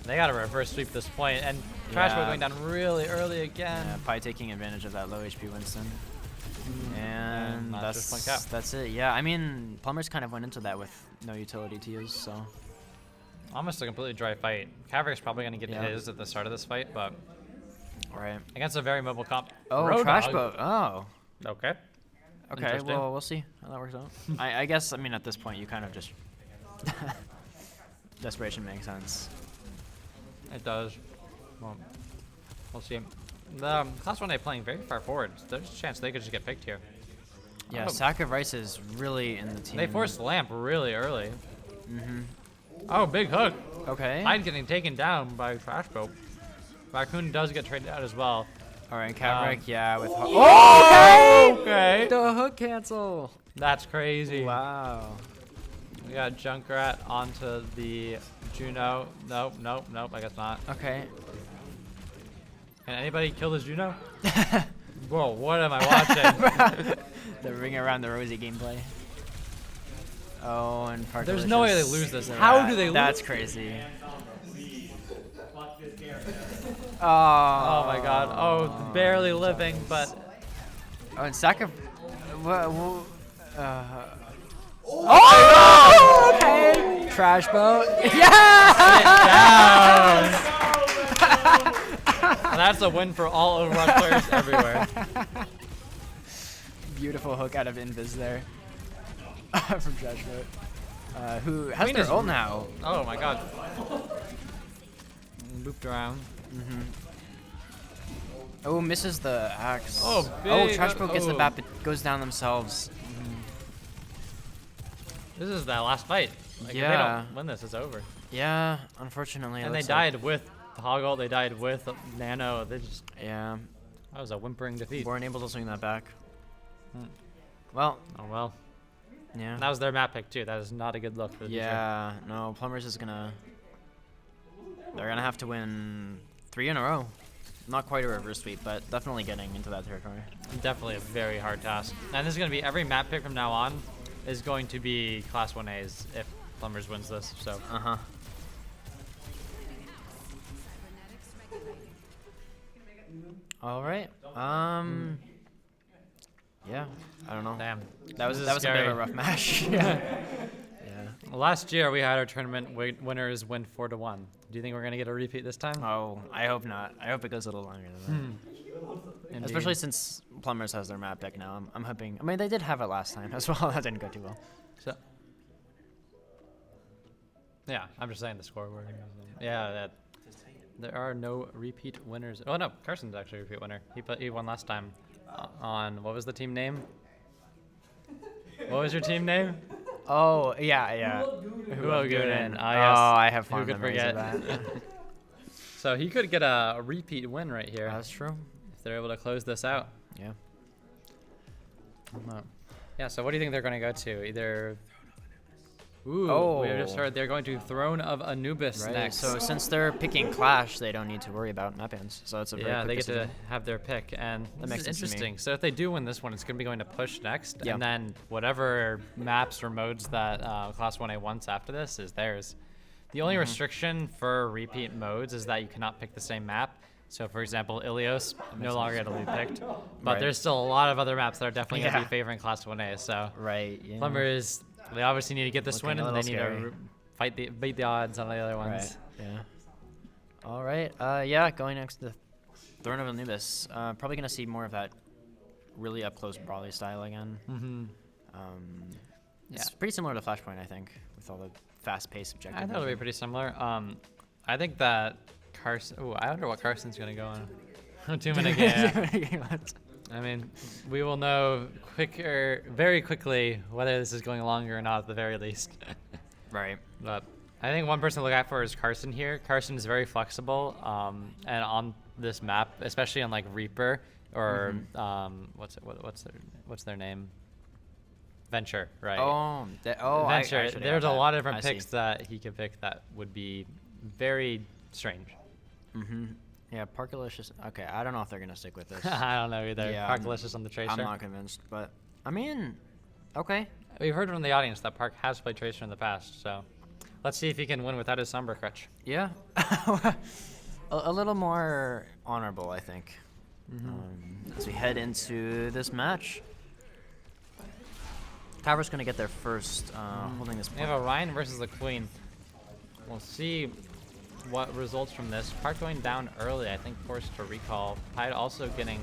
They got to reverse sweep this point, and Trash Boat Yeah. going down really early again. Yeah, Pi taking advantage of that low HP Winston. And not just one cap. that's it. Yeah, I mean, Plumbers kind of went into that with no utility to use, so. Almost a completely dry fight. Cavric's probably going to get Yeah. his at the start of this fight, but Right. against a very mobile comp. Oh, Roadhog. Trash Boat. Oh. Okay. Okay, Interesting. well, we'll see how that works out. I guess, I mean, at this point, you kind of just... Desperation makes sense. It does. Well, we'll see. The Class 1A playing very far forward. There's a chance they could just get picked here. Yeah, Oh. Sack of Rice is really in the team. They forced Lamp really early. Mm-hmm. Oh, big hook. Okay. Hyde getting taken down by Trash Boat. Raccoon does get traded out as well. All right, Caverick, Um, yeah, with... Oh, okay. The hook cancel. That's crazy. Wow. We got Junkrat onto the Juno. Nope, nope, nope, I guess not. Okay. Can anybody kill this Juno? Whoa, what am I watching? The ring around the Rosie gameplay. Oh, and Park There's no way they lose this. How do they lose? That's crazy. Oh. Oh my god. Oh, barely living, but Oh, and Sack of... Oh! Okay. Trash Boat. Yeah! that's a win for all Overwatch players everywhere. Beautiful hook out of Invis there. From Trash Boat. Who has their is- ult now. Oh my god. Looped around. Mm-hmm. Oh, misses the axe. Oh, Oh, big- Trash Boat gets the oh. bat, but goes down themselves. This is that last fight. Like, if they Yeah. don't win this, it's over. Yeah, unfortunately. it And they looks like- died with Toggle, they died with Nano. They just, Yeah, that was a whimpering defeat. weren't able to swing that back. Hmm. Well, Oh well. yeah. And that was their map pick too. That is not a good look for the future. Yeah, no, Plumbers is gonna... They're gonna have to win 3 in a row. Not quite a reverse sweep, but definitely getting into that territory. Definitely a very hard task. And this is going to be every map pick from now on is going to be Class 1As if Plumbers wins this. So Uh-huh. All right. Yeah, I don't know. damn. That was This a is bit of a scary. rough match. Yeah. Yeah. Last year we had our tournament winners win 4-1. Do you think we're going to get a repeat this time? Oh, I hope not. I hope it goes a little longer than that. Indeed. Especially since Plumbers has their map pick now. I'm hoping. I mean, they did have it last time as well. That didn't go too well. So, yeah, I'm just saying the scoreboard. Yeah, that there are no repeat winners. Oh no, Carson's actually a repeat winner. He won last time on what was the team name? What was your team name? Oh, yeah, yeah. Huogunen. Oh, I have fond Who could memories of forget? that. So he could get a repeat win right here That's true. if they're able to close this out. Yeah. Yeah, so what do you think they're going to go to? Either... Ooh, Oh. we just heard they're going to Throne of Anubis Right. next. So since they're picking Clash, they don't need to worry about map bans. So it's a very Yeah, quick they get to decision. have their pick, and That makes this sense is to me. interesting. So if they do win this one, it's going to be going to push next, Yeah. and then whatever maps or modes that Class 1A wants after this is theirs. The only restriction for repeat modes is that you cannot pick the same map. So for example, Ilios no longer going to be picked, but Right. there's still a lot of other maps that are definitely going to Yeah. be favoring Class 1A. So Right. Yeah. Plumbers, they obviously need to get this Looking win, a and they little need scary. to beat the odds on the other ones. Right. Yeah. All right. Yeah. Going next to the Throne of Anubis. Probably gonna see more of that really up close brawly style again. Mm-hmm. It's pretty similar to Flashpoint, I think, with all the fast-paced objective. I thought it would be pretty similar. I think that Carson. Oh, I wonder what Carson's gonna go on. 2 minute game. I mean, we will know very quickly whether this is going longer or not at the very least. Right. But I think one person to look out for is Carson here. Carson is very flexible, and on this map, especially on like Reaper or what's their name? Venture, right? Venture. actually There's a have lot of that. different I picks see. that he could pick that would be very strange. Yeah, Parkalicious. Okay, I don't know if they're gonna stick with this. I don't know either. Yeah, Parkalicious on the Tracer. I'm not convinced, but I mean, okay. We've heard from the audience that Park has played Tracer in the past, so Let's see if he can win without his Sombra crutch. Yeah. a little more honorable, I think. As we head into this match. Tower's going to get there first, holding this We point. have a Ryan versus the Queen. We'll see what results from this. Park going down early, I think forced to recall. Tide also getting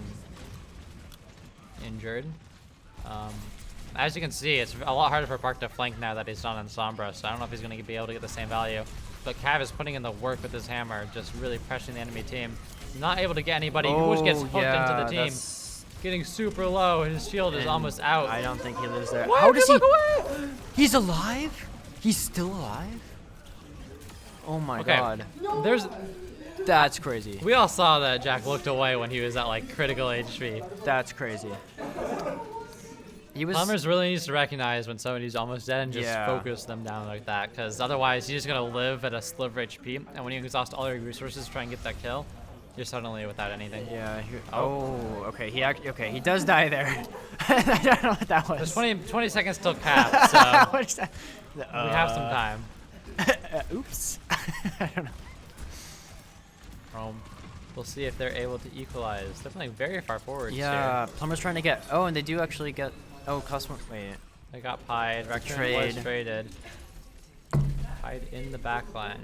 injured. As you can see, it's a lot harder for Park to flank now that he's not on Sombra, so I don't know if he's going to be able to get the same value. But Cav is putting in the work with his hammer, just really pressuring the enemy team. Not able to get anybody. Who gets hooked into the team. Getting super low, his shield is almost out. I don't think he lives there. Why How did does he he? look away? He's alive? He's still alive? Oh my god. There's. That's crazy. We all saw that Jack looked away when he was at like critical HP. That's crazy. He was. Plummers really needs to recognize when somebody's almost dead and just Yeah. focus them down like that, because otherwise you're just gonna live at a sliver HP, and when you exhaust all your resources to try and get that kill, you're suddenly without anything. Yeah. Okay. Okay. He does die there. I don't know what that was. There's 20 seconds till cap, so What is that? we have some time. Oops. I don't know. We'll see if they're able to equalize. They're playing very far forward. Yeah. Plumber's trying to get. Oh, and they do actually get. Oh, Cosmo. Wait. They got pied. Raccoon was traded. Pied in the back line.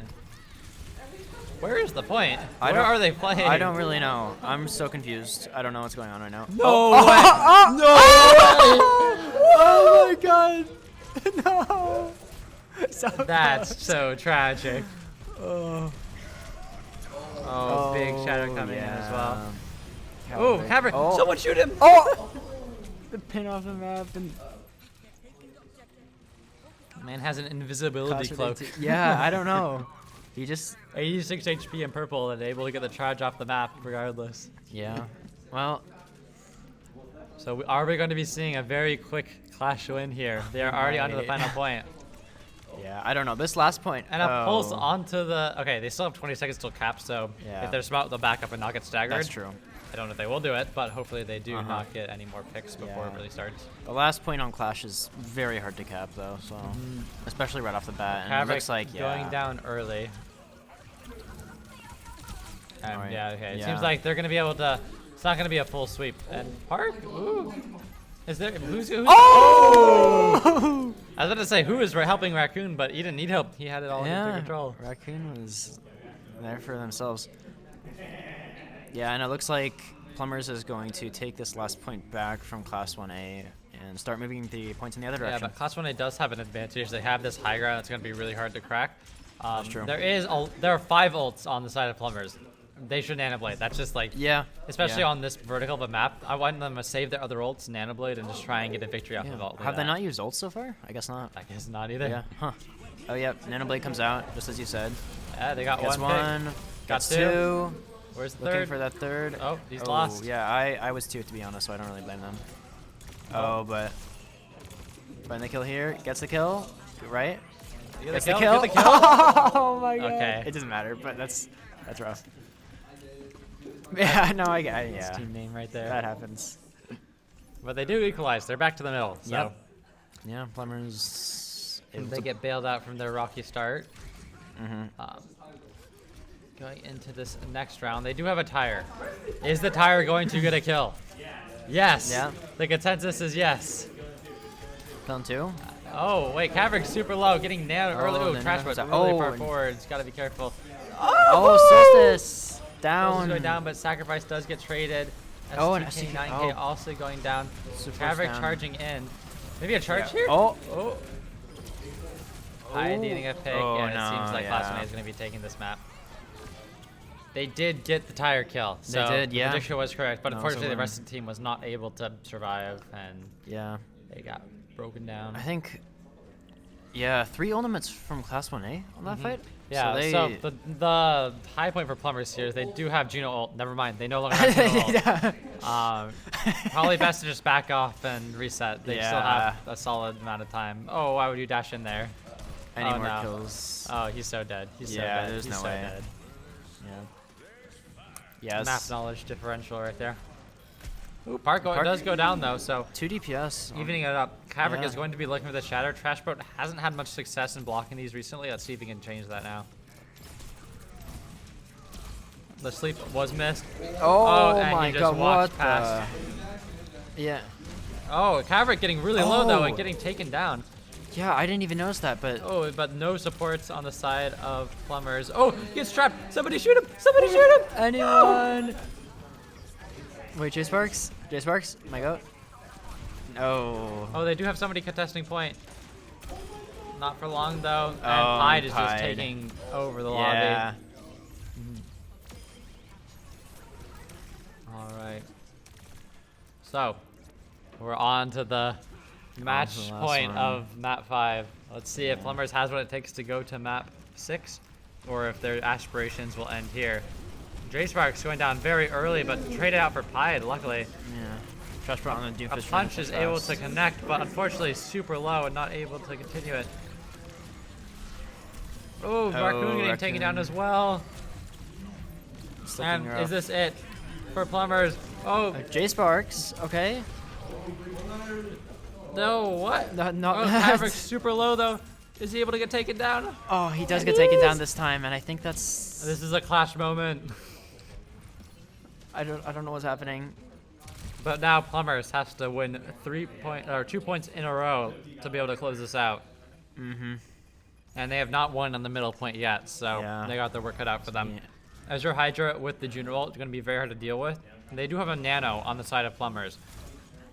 Where is the point? Where are they playing? I don't really know. I'm so confused. I don't know what's going on right now. No Oh my god. No. So That's so tragic. Oh, Big shadow coming in as well. Caverick. Oh, Caverick! Oh. Someone shoot him! Oh! The pin off the map and Man has an invisibility cloak. Yeah, I don't know. He just 86 HP in purple and able to get the charge off the map regardless. yeah. Well, So are we going to be seeing a very quick Clash win here? They are already onto the final point. yeah, I don't know. This last point. And a pulse onto the... Okay, they still have 20 seconds till cap, so Yeah. if they're smart, they'll back up and not get staggered. That's true. I don't know if they will do it, but hopefully they do not get any more picks before it really starts. The last point on Clash is very hard to cap, though. So, especially right off the bat. And it Caverick looks like going down early. And Alright, yeah, okay. It yeah. seems like they're going to be able to... It's not going to be a full sweep. And Park? Ooh. Is there... Who's Oh! I was about to say, who is helping Raccoon, but he didn't need help. He had it all under control. Raccoon was there for themselves. Yeah, and it looks like Plumbers is going to take this last point back from Class 1A and start moving the points in the other Yeah, direction. but Class 1A does have an advantage. They have this high ground that's going to be really hard to crack. That's true. There are 5 ults on the side of Plumbers. They should Nanoblade. That's just like... Yeah. Especially on this vertical of a map. I want them to save their other ults, Nanoblade, and just try and get a victory off of ult. Have they not used ult so far? I guess not. I guess not either. Yeah. Huh. Oh, yeah. Nanoblade comes out, just as you said. Yeah, they got Gets one. one. Got Gets two. two. Where's the Looking third? for that third. Oh, he's lost. Yeah, I was 2 to be honest, so I don't really blame them. Oh, but find the kill here. Gets the kill, right? Get Gets the the kill. kill. Get the kill. Oh my god. Okay. It doesn't matter, but that's rough. Yeah, no, yeah. His team name right there. That happens. But they do equalize. They're back to the middle. So Yep. Yeah, Plumbers. and they get bailed out from their rocky start. Going into this next round, they do have a tire. Is the tire going to get a kill? Yes. Yeah. The consensus is yes. Killing 2. Oh, wait, Caverick's super low, getting nailed early. Oh, Oh, then trash, comes but out. really Oh, far and- forward. It's got to be careful. Oh, Solstice Down. down. Going down, but Sacrifice does get traded. Oh, and STK, STK 9K oh. also going down. Super Caverick down. charging in. Maybe a charge here? Oh. Oh. I needing a pick, Oh, and it seems no, like Class 1A is going to be taking this map. They did get the tire kill, so did, yeah. the prediction was correct, but No, unfortunately so the rest of the team was not able to survive, and Yeah. they got broken down. I think. Yeah, 3 ultimates from Class 1A on that fight. Yeah, So, so the high point for Plumbers here is they do have Juno ult. Never mind, they no longer have Juno ult. Probably best to just back off and reset. They still have a solid amount of time. Oh, why would you dash in there? Any Oh, more no. kills? Oh, he's so dead. He's so Yeah, dead. there's He's no so way. dead. Yeah. Yes. Map knowledge differential right there. Ooh, Park does go down though, so 2 DPS. evening it up. Caverick Yeah. is going to be looking for the Shatter. Trashboat hasn't had much success in blocking these recently. Let's see if he can change that now. The sleep was missed. Oh, and my he just god, walked what past. the... Yeah. Oh, Caverick getting really low though Oh. and getting taken down. Yeah, I didn't even notice that, but... Oh, but no supports on the side of Plumbers. Oh, he gets trapped. Somebody shoot him. Somebody shoot him. Anyone? Wait, J Sparks? J Sparks? My goat? No. Oh, they do have somebody contesting point. Not for long though. And Oh, Pied is just Pied. taking over the Yeah. lobby. All right. So, we're on to the match the last point one. of map 5. Let's see if Plumbers has what it takes to go to map 6, or if their aspirations will end here. J Sparks going down very early, but traded out for Pied, luckily. Yeah. Trash brought on the A doofus. punch is able to connect, but unfortunately super low and not able to continue it. Oh, Raccoon getting taken down as well. And is this it for Plumbers? Oh, J Sparks? Okay. no, what? No, no. Oh, Maverick's super low though. Is he able to get taken down? Oh, he does get taken down this time, and I think that's... This is a clash moment. I don't know what's happening. But now Plumbers has to win 2 points in a row to be able to close this out. Mm-hmm. And they have not won on the middle point yet, so Yeah. they got their work cut out for them. Yeah. Azure Hydra with the Junior ult is going to be very hard to deal with. They do have a Nano on the side of Plumbers.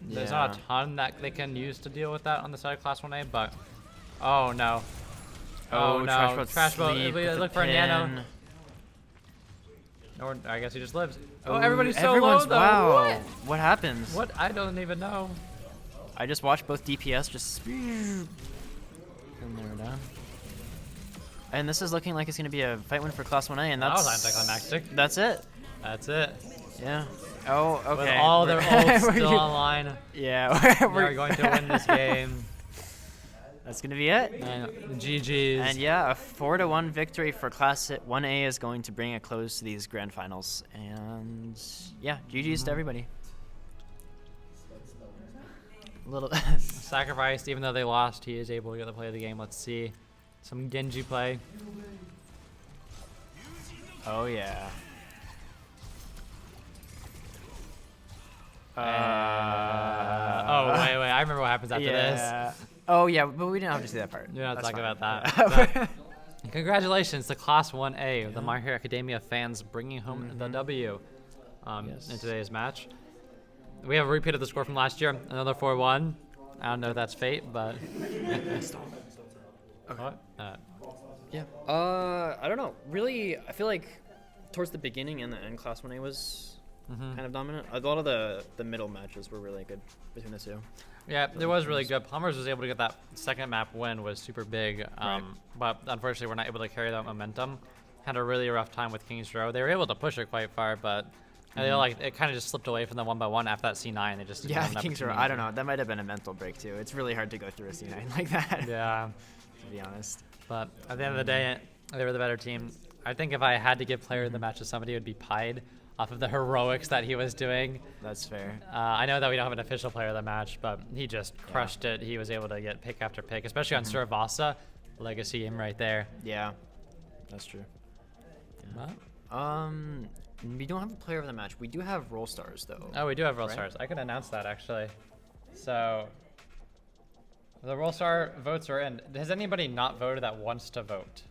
There's not a ton that they can use to deal with that on the side of Class 1A, but... Oh, no. Oh, no. Trash boat. Look for a Nano. Or I guess he just lives. Oh, everybody's so low, though. Wow. What happens? What? I don't even know. I just watched both DPS just... And they're down. And this is looking like it's going to be a fight win for Class 1A, and That that's... was anticlimactic. That's it. That's it. Yeah. Oh, okay. With all their ults We're still good. online, Yeah. we're going to win this game. That's going to be it. And GG's. And yeah, a 4-1 victory for Class 1A is going to bring a close to these grand finals. And yeah, GG's to everybody. Little Sacrificed, even though they lost, he is able to get the play of the game. Let's see some Genji play. Oh yeah. Oh wait, I remember what happens after yeah. Oh yeah, but we didn't have to see that part. this. You're not That's talking fine. about that. But congratulations to Class 1A, the My Hero Academia fans bringing home the W in today's match. We have a repeat of the score from last year, another 4-1. I don't know if that's fate, but... What? Yeah. I don't know. Really, I feel like towards the beginning and the end, Class 1A was kind of dominant. A lot of the middle matches were really good between the two. Yeah, it was really good. Plumbers was able to get that second map win, was super big. But unfortunately, we're not able to carry that momentum. Had a really rough time with King's Row. They were able to push it quite far, but they it kind of just slipped away from them 1-by-1 after that C9. They just didn't have an Kings Row. opportunity. I don't know. That might have been a mental break too. It's really hard to go through a C9 like that. Yeah, To be honest. but at the end of the day, they were the better team. I think if I had to give player of the match to somebody, it would be Pied, off of the heroics that he was doing. That's fair. I know that we don't have an official player of the match, but he just crushed it. He was able to get pick after pick, especially on Suravasa. Legacy him right there. Yeah, that's true. What? We don't have a player of the match. We do have role stars though. Oh, we do have role Right? stars. I can announce that actually. So the role star votes are in. Has anybody not voted that wants to vote?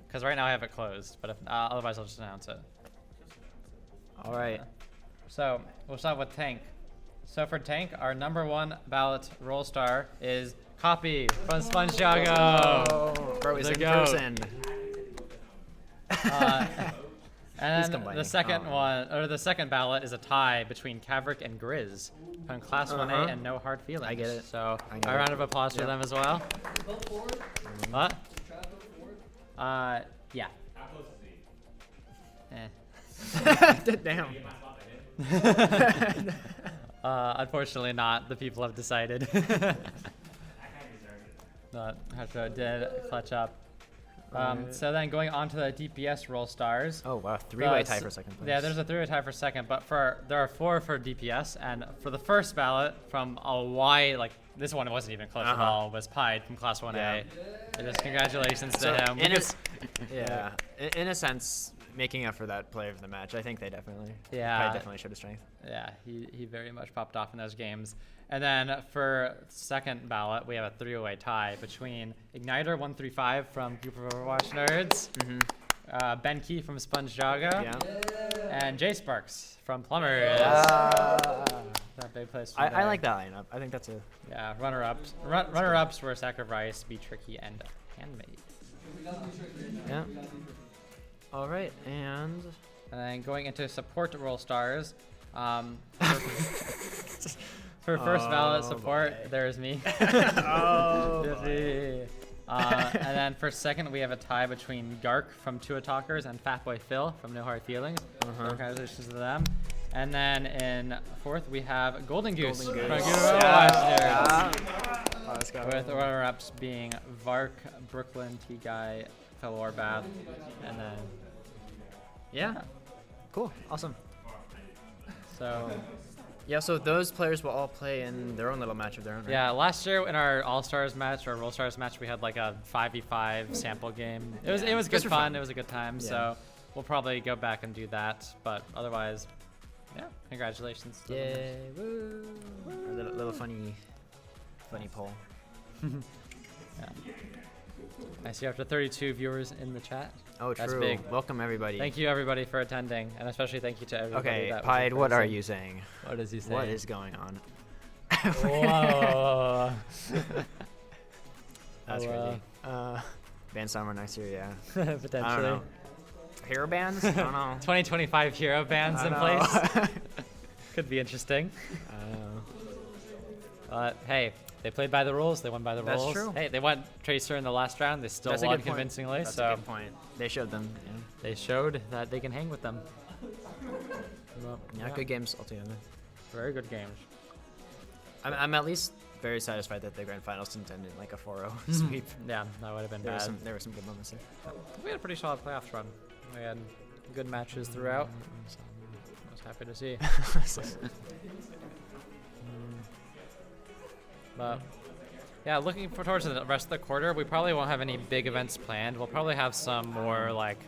Because right now I have it closed, but if otherwise I'll just announce it. All right. So we'll start with Tank. So for Tank, our #1 ballot role star is Copy from SpongeJago. Oh, bro, he's The in goat. person. And He's then complaining. the second Oh. one, or the second ballot, is a tie between Caverick and Grizz from Class 1A and No Hard Feelings. I get it. So I get a it. round of applause for them as well. What? Yeah. Damn. Unfortunately not. The people have decided. But Hydro did clutch up. So then going on to the DPS role stars. Oh wow, three-way tie for second place. Yeah, there's a three-way tie for second, but there are 4 for DPS, and for the first ballot from a Y, like this one wasn't even close at all, was Pied from Class 1A. Yeah. So just congratulations to him. In a sense, making up for that player of the match, I think they definitely showed his strength. Yeah, he very much popped off in those games. And then for second ballot, we have a 3-way tie between Igniter135 from Group of Overwatch Nerds, Ben Key from Sponge Jaga, and J Sparks from Plummers. That big place. I like that lineup. I think that's a runner-ups. Runner-ups were Sacrifice, Be Tricky, and Handmade. Yeah. All right, and then going into support role stars. For first ballot support, there's me. And then for second, we have a tie between Gark from Two Attackers and Fatboy Phil from No Hard Feelings. Congratulations to them. And then in fourth, we have Golden Goose from Overwatch Nerds. With runner-ups being Vark, Brooklyn, T-Guy, Felor Bath, and then cool, awesome. So. Yeah, so those players will all play in their own little match of their own, right? Yeah, last year in our All-Stars match, or Role Stars match, we had like a 5v5 sample game. It was good fun. It was a good time. So we'll probably go back and do that. But otherwise, congratulations. Yay, woo. A little funny poll. I see after 32 viewers in the chat. Oh, That's true. big. Welcome, everybody. Thank you, everybody, for attending. And especially thank you to everybody. Okay, that Pied, what are you saying? What is he saying? What is going on? Whoa. That's crazy. Band summer next year, yeah. Potentially. I don't know. Hero bands? I don't know. 2025 hero bands in place. Could be interesting. I don't know. Hey, they played by the rules. They won by the rules. That's true. Hey, they won Tracer in the last round. They still won convincingly. That's a good point. They showed them. Yeah. They showed that they can hang with them. Yeah, good games altogether. Very good games. I'm at least very satisfied that the grand finals didn't end in like a 4-0 sweep. Yeah, that would have been bad. There were some good moments there. We had a pretty solid playoffs run. We had good matches throughout. I was happy to see. But yeah, looking towards the rest of the quarter, we probably won't have any big events planned. We'll probably have some more like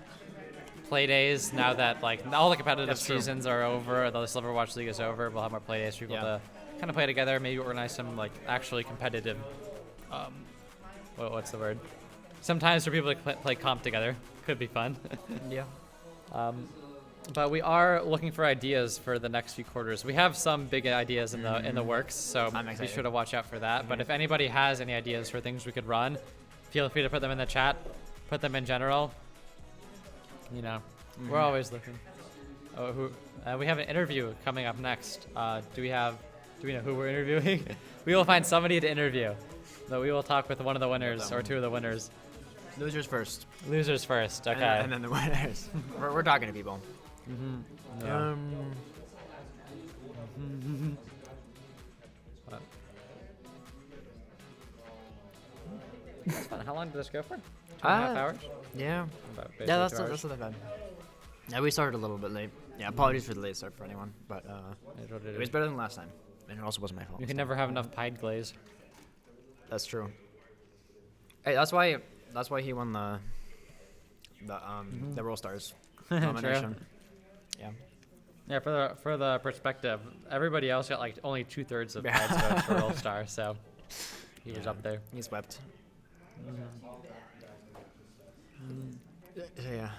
play days now that like all the competitive seasons are over. The Overwatch League is over. We'll have more play days for people to kind of play together. Maybe organize some like actually competitive. What's the word? Sometimes for people to play comp together. Could be fun. Yeah. But we are looking for ideas for the next few quarters. We have some big ideas in the works, so be sure to watch out for that. But if anybody has any ideas for things we could run, feel free to put them in the chat. Put them in general. You know, we're always looking. We have an interview coming up next. Do we know who we're interviewing? We will find somebody to interview. But we will talk with one of the winners or two of the winners. Losers first. Losers first. Okay. And then the winners. we're talking to people. Yeah. That's fun. How long did this go for? 2.5 hours? Yeah. Yeah, that's not that bad. Yeah, we started a little bit late. Yeah, apologies for the late start for anyone, but it was better than last time, and it also wasn't my fault. You can never have enough pied glaze. That's true. Hey, that's why he won the Roll Stars nomination. Yeah. Yeah, for the perspective, everybody else got like only 2/3 of Pied's votes for Roll Star, so he was up there. He swept. Yeah.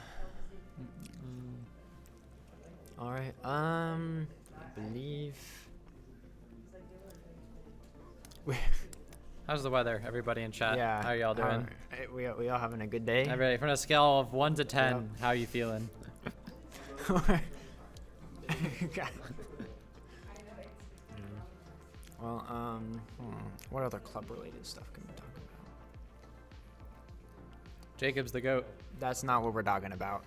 All right. I believe. How's the weather, everybody in chat? Yeah. How are y'all doing? We all having a good day. Everybody, from a scale of 1 to 10, how are you feeling? Well, what other club-related stuff can we talk about? Jacob's the GOAT. That's not what we're talking about.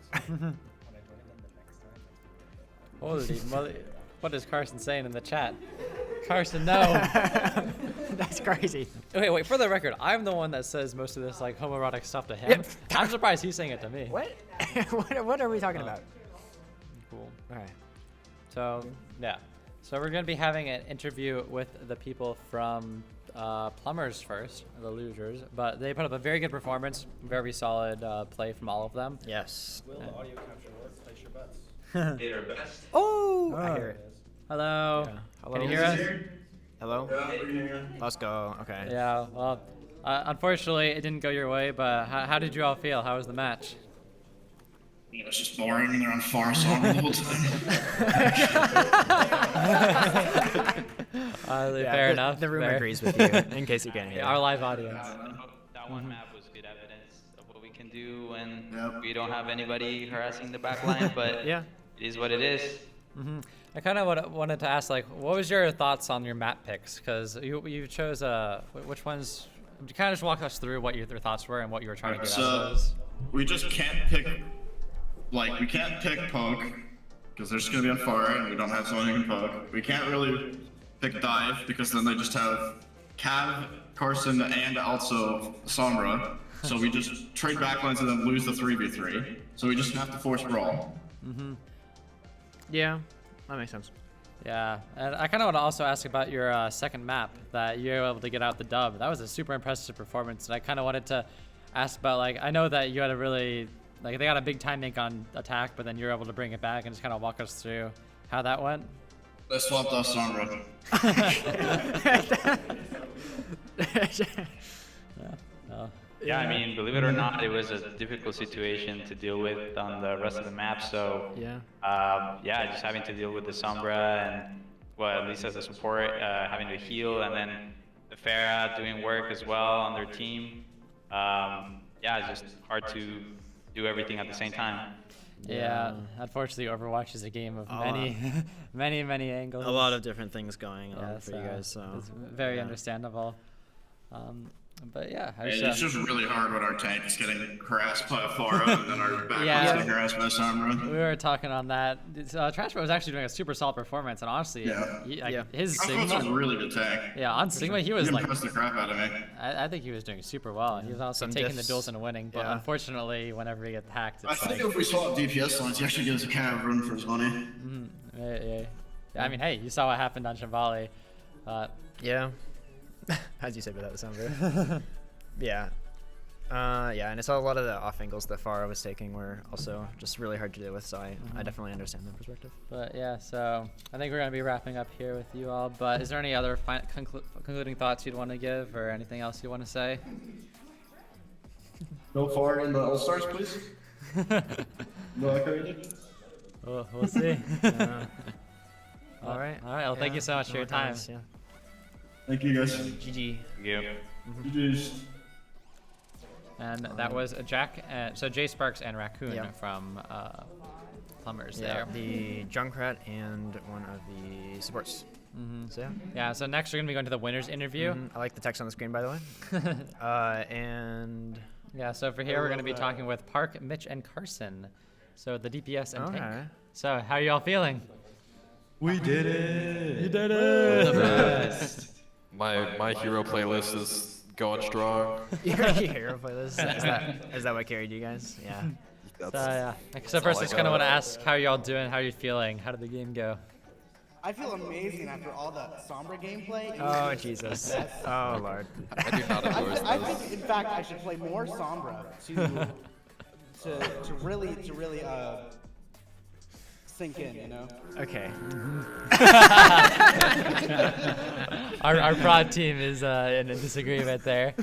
Holy moly. What is Carson saying in the chat? Carson, no. That's crazy. Okay, wait. For the record, I'm the one that says most of this like homoerotic stuff to him. I'm surprised he's saying it to me. What? what are we talking about? Cool. All right. So yeah. So we're gonna be having an interview with the people from Plummers first, the losers. But they put up a very good performance, very solid play from all of them. Yes. Will the audio capture work? Place your bets. Did our best. Oh, I hear it. Hello. Yeah. Hello. Can you hear us? Hello. Yeah, we can hear. Let's go. Okay. Yeah. Well, unfortunately, it didn't go your way. But how did you all feel? How was the match? It was just boring and they're on far song the whole time. Fair enough. The room fair. agrees with you. In case you can't hear. Our live audience. That one map was good evidence of what we can do when Yep. we don't have anybody harassing the back line, but Yeah. it is what it is. I kind of wanted to ask, like, what was your thoughts on your map picks? Because you chose which ones? Kind of just walk us through what your thoughts were and what you were trying to get out of those. We just can't pick, like, we can't pick poke, because they're just going to be on fire and we don't have someone who can poke. We can't really pick dive, because then they just have Cav, Carson, and also Sombra. So we just trade backlines and then lose the 3v3. So we just have to force brawl. Yeah. That makes sense. Yeah, and I kind of want to also ask about your second map that you were able to get out the dub. That was a super impressive performance, and I kind of wanted to ask about, like, I know that you had a really, like, they got a big time make on attack, but then you were able to bring it back and just kind of walk us through how that went. They swapped off Sombra. No. Yeah, I mean, believe it or not, it was a difficult situation to deal with on the rest of the map. So Yeah. yeah, just having to deal with the Sombra and, well, at least as a support, having to heal, and then the Farah doing work as well on their team. Yeah, it's just hard to do everything at the same time. Yeah, unfortunately, Overwatch is a game of many, many angles. A lot of different things going on Yeah, for you guys. So it's very yeah. understandable. But yeah, And it's just really hard when our tank is getting harassed by a Pharah and then our backline's Yeah. getting harassed by Sombra. we were talking on that. Trashbro was actually doing a super solid performance, and honestly, Yeah. his That's a Sigma. really good tank. Yeah, on Sigma, he He was like, impressed the crap out of me. I think he was doing super well. He was also Some taking the diffs. duels and winning, but Yeah. unfortunately, whenever he gets hacked, I it's think like, if we swap DPS lines, he actually gives a Cav run for his money. yeah. I mean, hey, you saw what happened on Shambali. Yeah. As you said without the sound bit. Yeah. Yeah, and I saw a lot of the off angles that Farah was taking were also just really hard to deal with, so I definitely understand that perspective. But yeah, so I think we're going to be wrapping up here with you all. But is there any other concluding thoughts you'd want to give or anything else you want to say? Go far in the All-Stars, please. No, I can't. We'll see. All right. All right. Well, thank you so much for your time. Yeah. Thank you, guys. GG. Yeah. GG's. And that was Jack, so Jay Sparks and Raccoon Yeah. from Plumbers Yeah, there. the Junkrat and one of the supports. So yeah. Yeah, so next we're going to be going to the winners interview. I like the text on the screen, by the way. And Yeah, so for here we're going to be talking with Park, Mitch, and Carson. So the DPS and Okay. tank. So how are you all feeling? We did it. You did it! The best. My hero playlist is going strong. your hero playlist. Is that what carried you guys? Yeah. So yeah. So first I just kind of want to ask, how are you all doing? How are you feeling? How did the game go? I feel amazing after all the Sombra gameplay. Oh Jesus. Oh Lord. I do not endorse I this. think, in fact, I should play more Sombra to really sink in, you know. Okay. Our prod team is in a disagreement there.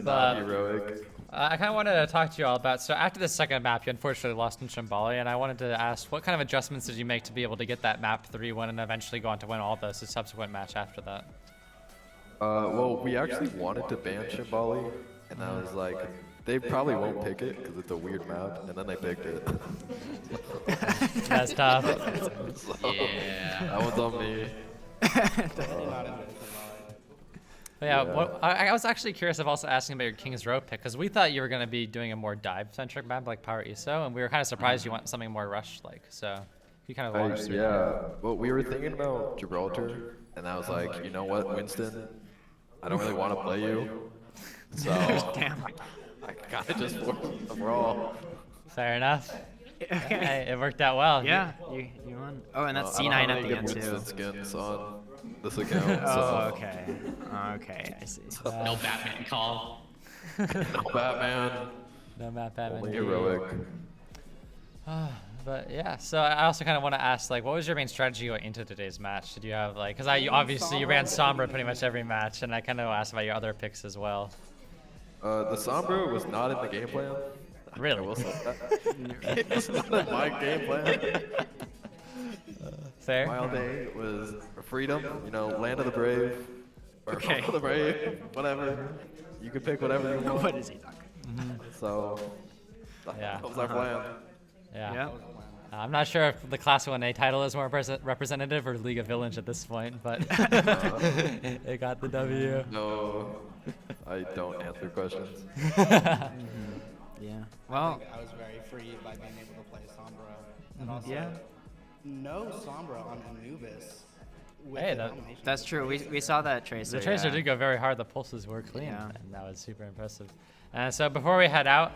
But Heroic. I kind of wanted to talk to you all about, so after the second map, you unfortunately lost in Shambali, and I wanted to ask, what kind of adjustments did you make to be able to get that map 3-1 and eventually go on to win all the subsequent match after that? Well, we actually wanted to ban Shambali, and I was like, they probably won't pick it because it's a weird map, and then they picked it. That's tough. So, that one's on me. But yeah, I was actually curious of also asking about your King's Row pick, because we thought you were going to be doing a more dive-centric map like Power ESO, and we were kind of surprised you went something more rush-like, so you kind of walk us through that. Yeah, well, we were thinking about Gibraltar, And I was like, you know what, Winston? I don't really want to play you. So Damn. I kind of just forced the brawl. Fair enough. Okay. Hey, it worked out well. Yeah, you won. Oh, and that's I don't C9 have at any the end good too. Winston skins on this account. Oh, So. okay. Okay, I see. No Batman call. No Batman. No map Batman. Only heroic. But yeah, so I also kind of want to ask, like, what was your main strategy going into today's match? Did you have like, because obviously you ran Sombra pretty much every match, and I kind of asked about your other picks as well. The Sombra was not in the game plan. Really? I will say that. It was not in my game plan. Fair. Wild Day was freedom, you know, land of the brave. Or Okay. Home of the brave, whatever. You can pick whatever you want. What is he talking? So, Yeah. that was our plan. Yeah. Yeah. I'm not sure if the Class 1A title is more representative or League of Villains at this point, but it got the W. No, I don't answer questions. Yeah. Well, I was very free by being able to play Sombra. And also, yeah. no Sombra on Anubis. With Hey, the that- domination. That's true. We saw that Tracer. The Tracer yeah. did go very hard. The pulses were clean, Yeah. and that was super impressive. So before we head out,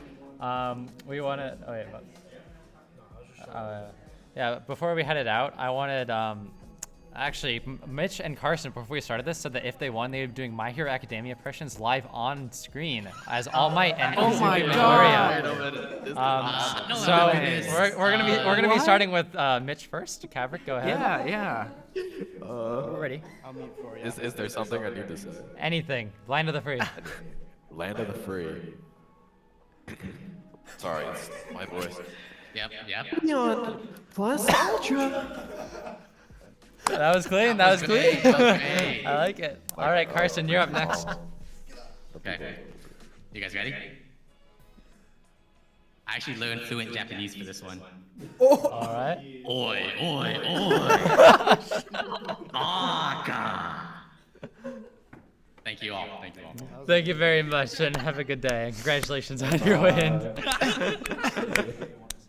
we wanted. Oh wait, what? Yeah. Before we headed out, I wanted. Actually, Mitch and Carson, before we started this, said that if they won, they would be doing My Hero Academia impressions live on screen as All Might and Oh my Izumi God. Midoriya. No, So it is. we're gonna be starting with Mitch first. Kaverick, go ahead. Yeah. We're ready. I'll mute for you. Is there something I need to say? Anything. Land of the free. Land of the free. Sorry, it's my voice. Yep. Neon plus Ultra. That was clean. That was clean. Okay. I like it. All right, Carson, you're up next. Okay. You guys ready? I actually learned fluent Japanese for this one. All right. Oi, oi, oi. Baka. Thank you all. Thank you all. Thank you very much, and have a good day. And congratulations on your win.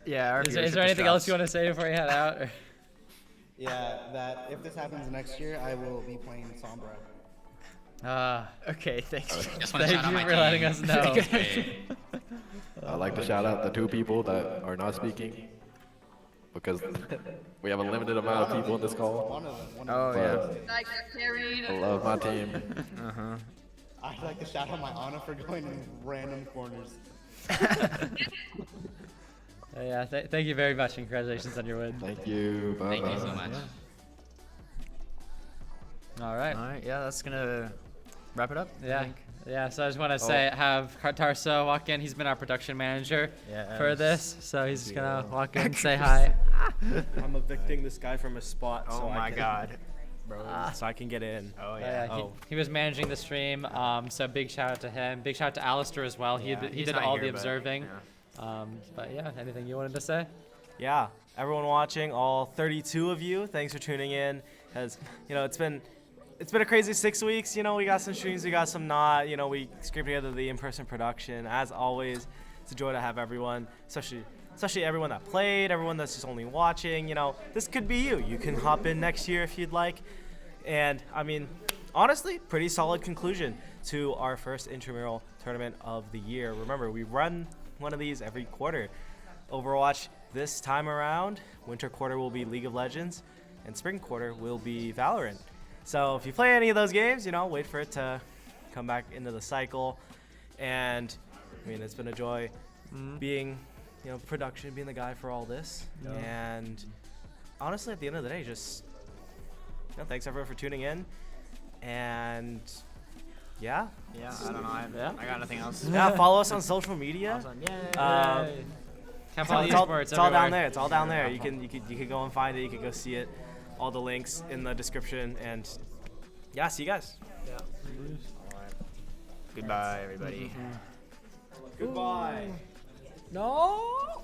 Yeah. Our Is there viewership anything else you drops. want to say before you head out? or- Yeah, that if this happens next year, I will be playing Sombra. Okay, thanks. Just want to Thank shout out you my for team. letting us know. Okay. I'd like to shout out the 2 people that are not speaking because we have a limited amount of people in this call. One of them. Oh But yeah. I love my team. I'd like to shout out my Ana for going in random corners. Yeah. Thank you very much, and congratulations on your win. Thank you. Bye Thank you so much. All right. All right. Yeah, that's gonna wrap it up. I Yeah. think. Yeah, so I just want to say, have Tarso walk in. He's been our production manager for this, so he's just going to walk in and say hi. I'm evicting this guy from his spot. Oh so my I can, God. bro. So I can get in. Oh Yeah, yeah. he was managing the stream, so big shout out to him. Big shout out to Alistair as well. He He's did not all here, the but, observing. yeah. But yeah, anything you wanted to say? Yeah, everyone watching, all 32 of you, thanks for tuning in. As you know, it's been a crazy 6 weeks. You know, we got some streams, we got some not. You know, we scraped together the in-person production. As always, it's a joy to have everyone, especially everyone that played, everyone that's just only watching. You know, this could be you. You can hop in next year if you'd like. And I mean, honestly, pretty solid conclusion to our first intramural tournament of the year. Remember, we run one of these every quarter. Overwatch this time around, winter quarter will be League of Legends, and spring quarter will be Valorant. So if you play any of those games, you know, wait for it to come back into the cycle. And I mean, it's been a joy being, you know, production, being the guy for all this. And honestly, at the end of the day, just, you know, thanks everyone for tuning in. And yeah, Yeah. I don't know. I got nothing else. yeah, follow us on social media. Awesome. Yay. Um, Cal It's all, Poly it's all- Esports it's all down everywhere. there. It's all down there. You can go and find it. You can go see it. All the links in the description. And yeah, see you guys. Goodbye, everybody. Goodbye. No.